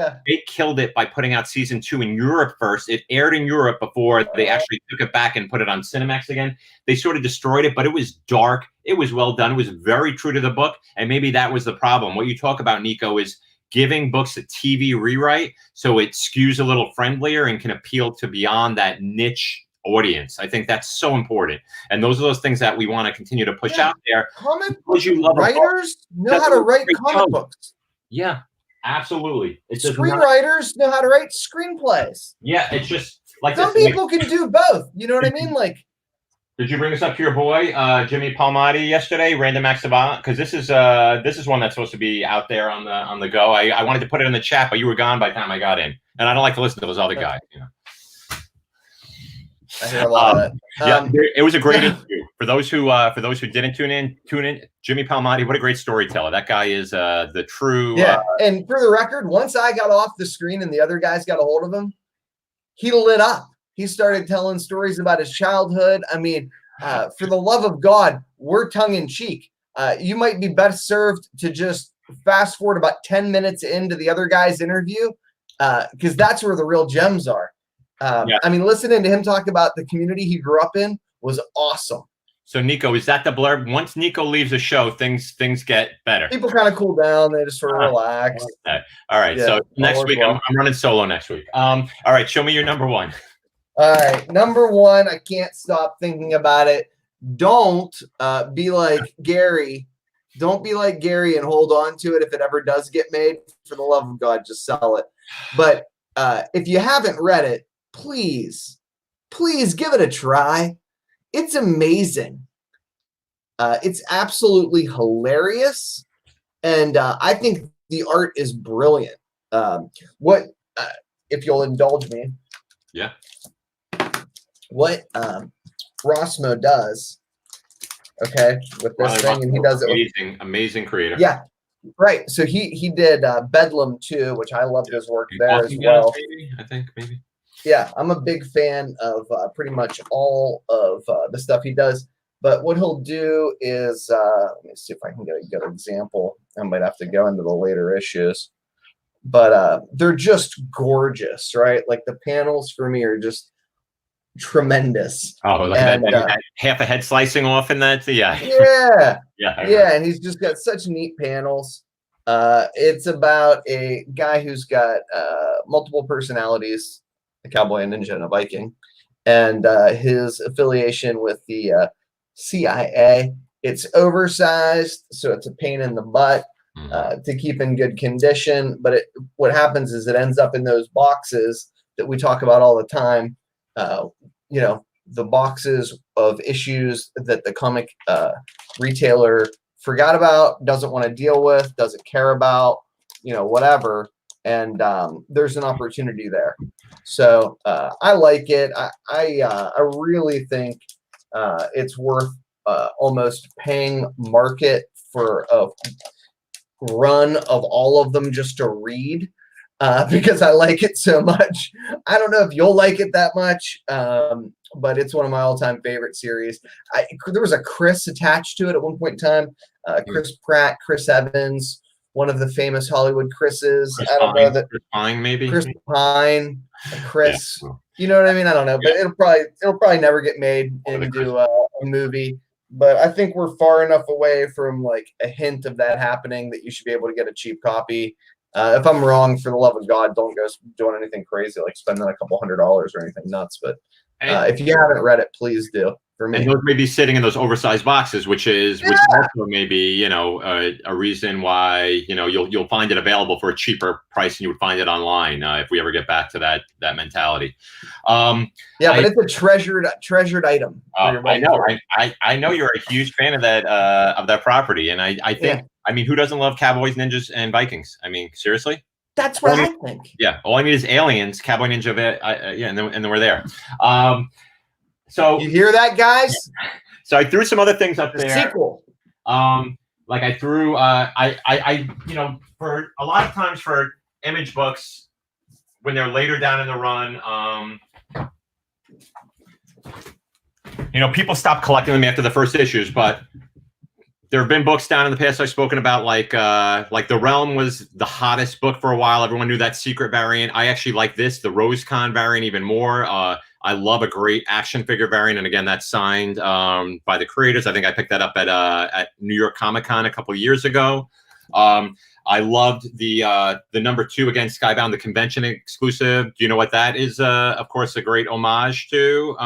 killed it by putting out season 2 in Europe first. It aired in Europe before they actually took it back and put it on Cinemax again. They sort of destroyed it, but it was dark. It was well done. It was very true to the book. And maybe that was the problem. What you talk about, Nico, is giving books a TV rewrite so it skews a little friendlier and can appeal to beyond that niche audience. I think that's so important. And those are those things that we want to continue to push out there. Comic book writers know how to write comic books. Yeah. Absolutely. Screenwriters know how to write screenplays. Yeah, it's just like some people can do both. You know what I mean? Like, did you bring this up to your boy Jimmy Palmiotti yesterday, Random Acts of Violence? Because this is one that's supposed to be out there on the go. I wanted to put it in the chat, but you were gone by the time I got in, and I don't like to listen to those other guys. I hear a lot of that. It was a great interview. For those who didn't tune in. Jimmy Palmiotti, what a great storyteller. That guy is the true. Yeah, and for the record, once I got off the screen and the other guys got a hold of him, he lit up. He started telling stories about his childhood. I mean, for the love of God, we're tongue in cheek. You might be best served to just fast forward about 10 minutes into the other guy's interview, because that's where the real gems are. I mean, listening to him talk about the community he grew up in was awesome. So, Nico, is that the blurb? Once Nico leaves the show, things get better. People kind of cool down. They just sort of relax. Okay. All right. Yeah, so next week, I'm running solo next week. All right. Show me your number one. All right, number one, I can't stop thinking about it. Don't be like Gary. Don't be like Gary and hold on to it if it ever does get made. For the love of God, just sell it. But if you haven't read it, please give it a try. It's amazing. It's absolutely hilarious. And I think the art is brilliant. What, if you'll indulge me? Yeah. What Rossmo does, okay, with this thing, and he does it with amazing creator. Yeah, right. So he did Bedlam too, which I loved his work there as well. Maybe, I think maybe. Yeah, I'm a big fan of pretty much all of the stuff he does. But what he'll do is, let me see if I can get a good example. I might have to go into the later issues. But they're just gorgeous, right? Like the panels for me are just tremendous. Oh, like that half a head slicing off in that? Yeah. Yeah, and he's just got such neat panels. It's about a guy who's got multiple personalities, a cowboy, a ninja, and a Viking, and his affiliation with the CIA. It's oversized, so it's a pain in the butt to keep in good condition. But what happens is it ends up in those boxes that we talk about all the time. You know, the boxes of issues that the comic retailer forgot about, doesn't want to deal with, doesn't care about, you know, whatever. And there's an opportunity there. So I like it. I really think it's worth almost paying market for a run of all of them just to read. Because I like it so much. I don't know if you'll like it that much, but it's one of my all-time favorite series. There was a Chris attached to it at one point in time. Chris Pratt, Chris Evans, one of the famous Hollywood Chris's. Chris I don't know that. Chris Pine, maybe. Chris Pine, Chris. Yeah. You know what I mean? I don't know, but it'll probably never get made into a movie. But I think we're far enough away from like a hint of that happening that you should be able to get a cheap copy. If I'm wrong, for the love of God, don't go doing anything crazy like spending a couple $100 or anything nuts. But if you haven't read it, please do. For me, and those may be sitting in those oversized boxes, which also may be, you know, a reason why, you know, you'll find it available for a cheaper price than you would find it online if we ever get back to that mentality. But it's a treasured item. I know. I know you're a huge fan of that property, and I think. Yeah. I mean, who doesn't love cowboys, ninjas, and Vikings? I mean, seriously? That's what I think. Yeah, all I need is aliens, cowboy, ninja, and then we're there. So you hear that, guys? So I threw some other things up there. Sequel. Like I threw, I you know, for a lot of times for Image books, when they're later down in the run, you know, people stop collecting them after the first issues, but there have been books down in the past I've spoken about, like The Realm was the hottest book for a while. Everyone knew that secret variant. I actually like this, the RoseCon variant, even more. I love a great action figure variant, and again, that's signed by the creators. I think I picked that up at New York Comic Con a couple of years ago. I loved the number 2, again, Skybound, the convention exclusive. Do you know what that is? Of course, a great homage to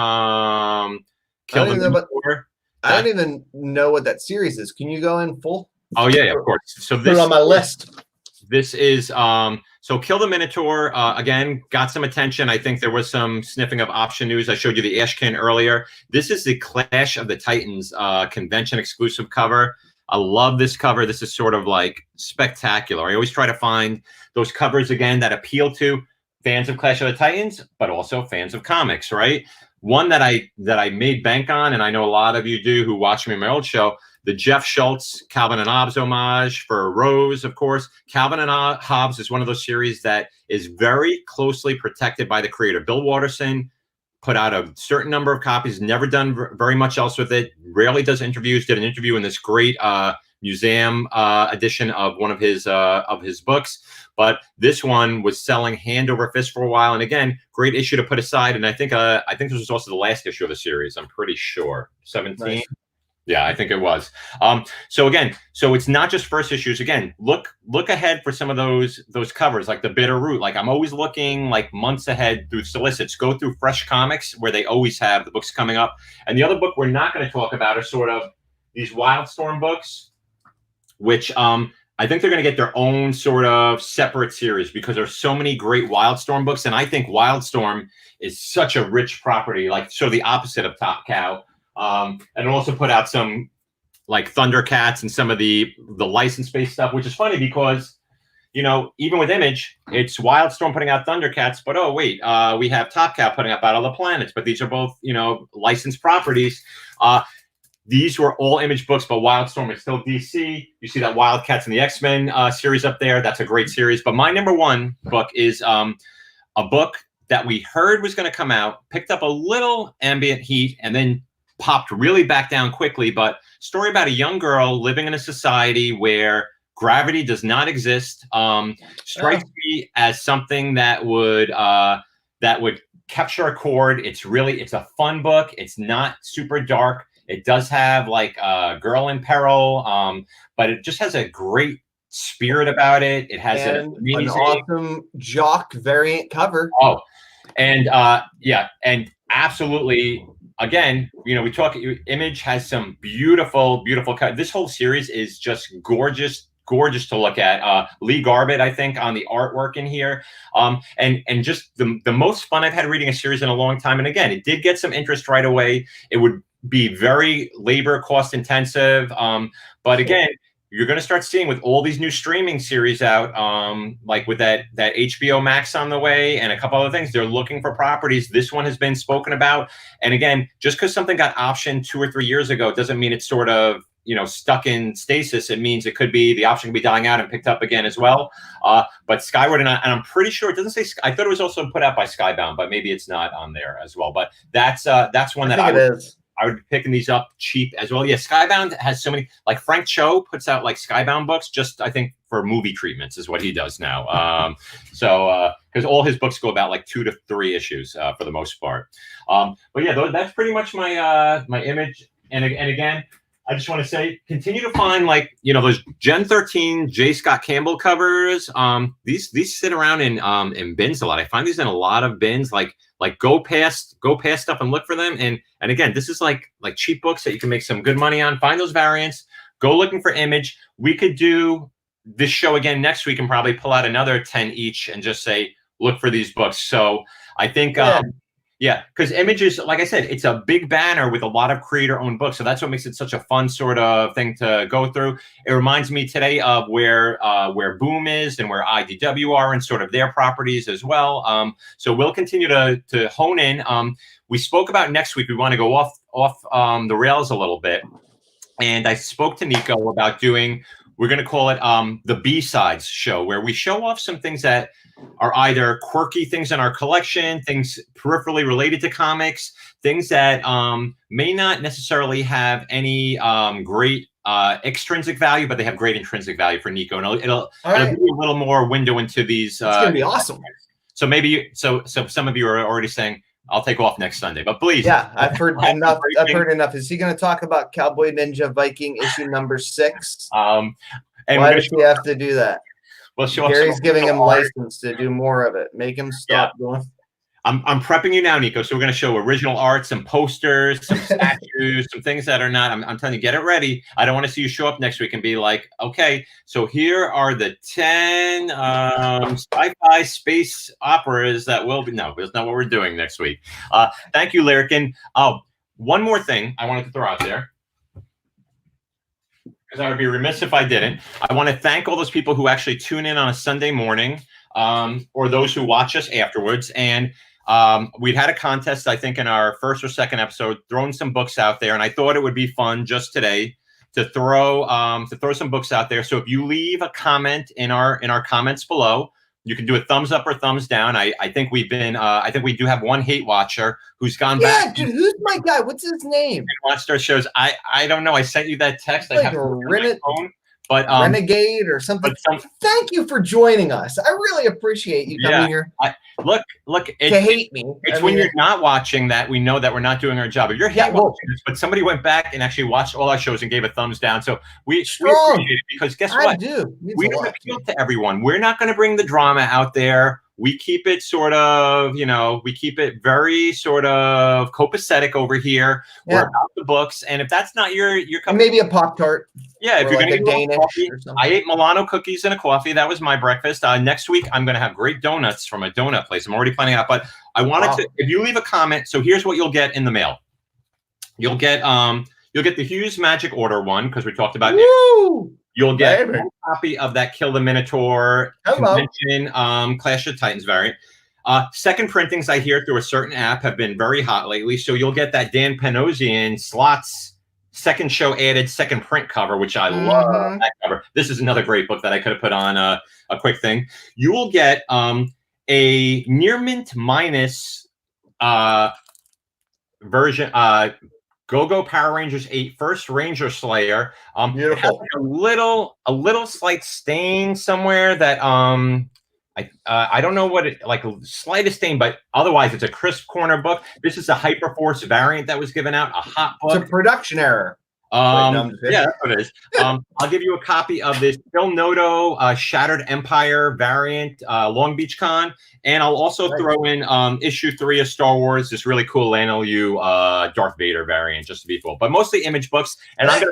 Kill the Minotaur. I don't even know what that series is. Can you go in full? Oh yeah, of course. So this put it on my list. This is so Kill the Minotaur again got some attention. I think there was some sniffing of option news. I showed you the Ashkin earlier. This is the Clash of the Titans convention exclusive cover. I love this cover. This is sort of like spectacular. I always try to find those covers again that appeal to fans of Clash of the Titans, but also fans of comics, right? One that I made bank on, and I know a lot of you do who watch me in my old show, the Jeff Schultz Calvin and Hobbes homage for Rose, of course. Calvin and Hobbes is one of those series that is very closely protected by the creator. Bill Watterson put out a certain number of copies, never done very much else with it, rarely does interviews, did an interview in this great museum edition of one of his books. But this one was selling hand over fist for a while, and again, great issue to put aside. And I think this was also the last issue of the series. I'm pretty sure 17. Nice. Yeah, I think it was. So again, so it's not just first issues. Again, look ahead for some of those covers, like the Bitter Root. Like I'm always looking like months ahead through solicits. Go through Fresh Comics where they always have the books coming up. And the other book we're not going to talk about are sort of these Wildstorm books, which I think they're going to get their own sort of separate series because there's so many great Wildstorm books. And I think Wildstorm is such a rich property, like sort of the opposite of Top Cow. And also put out some like Thundercats and some of the license-based stuff, which is funny because, you know, even with Image, it's Wildstorm putting out Thundercats, but oh wait, we have Top Cow putting out Battle of the Planets, but these are both, you know, licensed properties. These were all Image books, but Wildstorm is still DC. You see that Wildcats and the X-Men series up there. That's a great series. But my number one book is a book that we heard was going to come out, picked up a little ambient heat, and then popped really back down quickly. But story about a young girl living in a society where gravity does not exist. Strikes me as something that would capture a chord. It's a fun book. It's not super dark. It does have like a girl in peril, but it just has a great spirit about it. It has an awesome Jock variant cover. Oh, and yeah, and absolutely. Again, you know, we talk. Image has some beautiful cut. This whole series is just gorgeous to look at. Lee Garbett, I think, on the artwork in here, and just the most fun I've had reading a series in a long time. And again, it did get some interest right away. It would be very labor cost intensive, but again, you're going to start seeing with all these new streaming series out, like with that HBO Max on the way and a couple other things, they're looking for properties. This one has been spoken about. And again, just because something got optioned 2 or 3 years ago doesn't mean it's sort of, you know, stuck in stasis. It means it could be the option could be dying out and picked up again as well. But Skyward, and I'm pretty sure it doesn't say. I thought it was also put out by Skybound, but maybe it's not on there as well. But that's one that I would be picking these up cheap as well. Yeah, Skybound has so many, like Frank Cho puts out like Skybound books, just I think for movie treatments is what he does now. So because all his books go about like 2 to 3 issues for the most part. But yeah, that's pretty much my my Image. And again, I just want to say, continue to find like, you know, those Gen 13 J. Scott Campbell covers. These sit around in bins a lot. I find these in a lot of bins. Like go past stuff and look for them. And again, this is like cheap books that you can make some good money on. Find those variants. Go looking for Image. We could do this show again next week and probably pull out another 10 each and just say, look for these books. So I think. Yeah, because Image is, like I said, it's a big banner with a lot of creator-owned books. So that's what makes it such a fun sort of thing to go through. It reminds me today of where Boom is and where IDW are and sort of their properties as well. So we'll continue to hone in. We spoke about next week. We want to go off the rails a little bit. And I spoke to Nico about doing, we're going to call it the B-Sides show, where we show off some things that are either quirky things in our collection, things peripherally related to comics, things that may not necessarily have any great extrinsic value, but they have great intrinsic value for Nico. And it'll give you a little more window into these. It's going to be awesome. So maybe, so some of you are already saying, I'll take off next Sunday, but please. Yeah, I've heard enough. I've heard enough. Is he going to talk about Cowboy Ninja Viking issue number 6? And why does he have to do that? Well, Gary's giving him license to do more of it. Make him stop going. I'm prepping you now, Nico. So we're going to show original art, some posters, some statues, some things that are not. I'm telling you, get it ready. I don't want to see you show up next week and be like, okay, so here are the 10 sci-fi space operas that will be. No, that's not what we're doing next week. Thank you, Lyric. And one more thing I wanted to throw out there, because I would be remiss if I didn't. I want to thank all those people who actually tune in on a Sunday morning, or those who watch us afterwards. And we'd had a contest, I think, in our first or second episode, throwing some books out there, and I thought it would be fun just today to throw some books out there. So if you leave a comment in our comments below, you can do a thumbs up or thumbs down. I think we've been I think we do have one hate watcher who's gone back. Yeah, dude, who's my guy? What's his name? And watched our shows. I don't know. I sent you that text. Like I have it on my phone. but Renegade or something. Thank you for joining us. I really appreciate you coming here. Look, to hate me. It's when you're not watching that we know that we're not doing our job. If you're watching this, but somebody went back and actually watched all our shows and gave a thumbs down. So we appreciate it, because guess what? We don't appeal to everyone. We're not going to bring the drama out there. We keep it sort of, we keep it very sort of copacetic over here. We're about the books, and if that's not your maybe a Pop-Tart. Yeah, if you're like going to Danish coffee, or something. I ate Milano cookies and a coffee. That was my breakfast. Next week, I'm going to have great donuts from a donut place. I'm already planning out, but I wanted to. If you leave a comment, so here's what you'll get in the mail. You'll get the Hughes Magic Order one, because we talked about it. You'll get a copy of that Kill the Minotaur convention Clash of Titans variant. Second printings, I hear, through a certain app have been very hot lately. So you'll get that Dan Panosian Slots second show added second print cover, which I love that cover. This is another great book that I could have put on a quick thing. You will get a near mint minus version Go-Go Power Rangers 8 First Ranger Slayer. Beautiful. It has like a little slight stain somewhere that I don't know what it, like, slightest stain, but otherwise it's a crisp corner book. This is a Hyperforce variant that was given out, a hot book. It's a production error. Yeah, that's what it is. I'll give you a copy of this Phil Noto Shattered Empire variant, Long Beach Con, and I'll also throw in issue 3 of Star Wars, this really cool Lano U Darth Vader variant, just to be full. But mostly image books, and I'm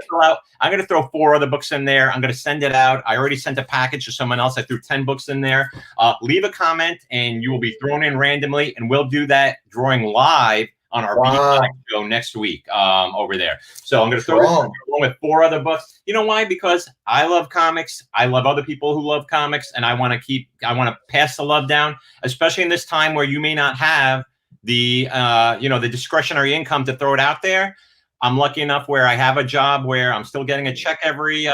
gonna throw 4 other books in there. I'm gonna send it out. I already sent a package to someone else. I threw 10 books in there. Leave a comment, and you will be thrown in randomly, and we'll do that drawing live on our BI show next week over there. So I'm going to throw this along with 4 other books. You know why? Because I love comics. I love other people who love comics, and I want to pass the love down, especially in this time where you may not have the the discretionary income to throw it out there. I'm lucky enough where I have a job where I'm still getting a check every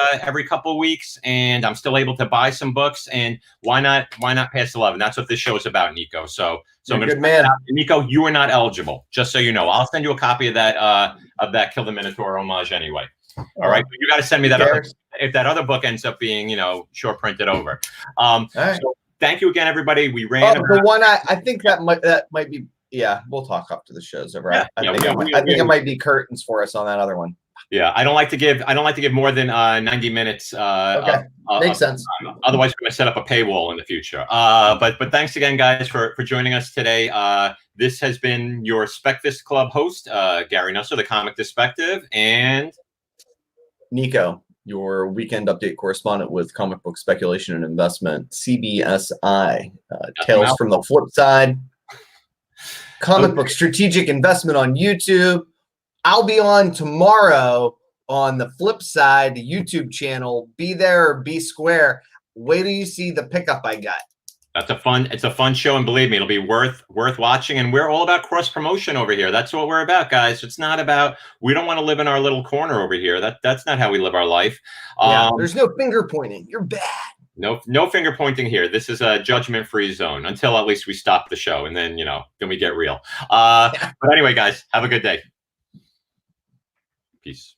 couple of weeks, and I'm still able to buy some books. And why not pass the love? And that's what this show is about, Nico. So I'm going to man. Nico, you are not eligible, just so you know. I'll send you a copy of that Kill the Minotaur homage anyway. All right, you got to send me that if that other book ends up being short printed over. So thank you again, everybody. We ran the one I think that might be. Yeah, we'll talk up to the show's over. I think it might be curtains for us on that other one. Yeah, I don't like to give more than 90 minutes. Okay, makes sense. Otherwise, we're going to set up a paywall in the future. But thanks again, guys, for joining us today. This has been your Specfast Club host, Gary Nusser, the Comic DeSPECtive, and Nico, your weekend update correspondent with Comic Book Speculation and Investment, CBSI. Tales from the Flipside. Comic Book Strategic Investment on YouTube. I'll be on tomorrow on the Flipside, the YouTube channel. Be there or be square. Wait till you see the pickup I got. It's a fun show, and believe me, it'll be worth watching. And we're all about cross promotion over here. That's what we're about, guys. It's not about, we don't want to live in our little corner over here. That's not how we live our life. There's no finger pointing. You're bad. No finger pointing here. This is a judgment-free zone until at least we stop the show, and then then we get real. But anyway, guys, have a good day. Peace.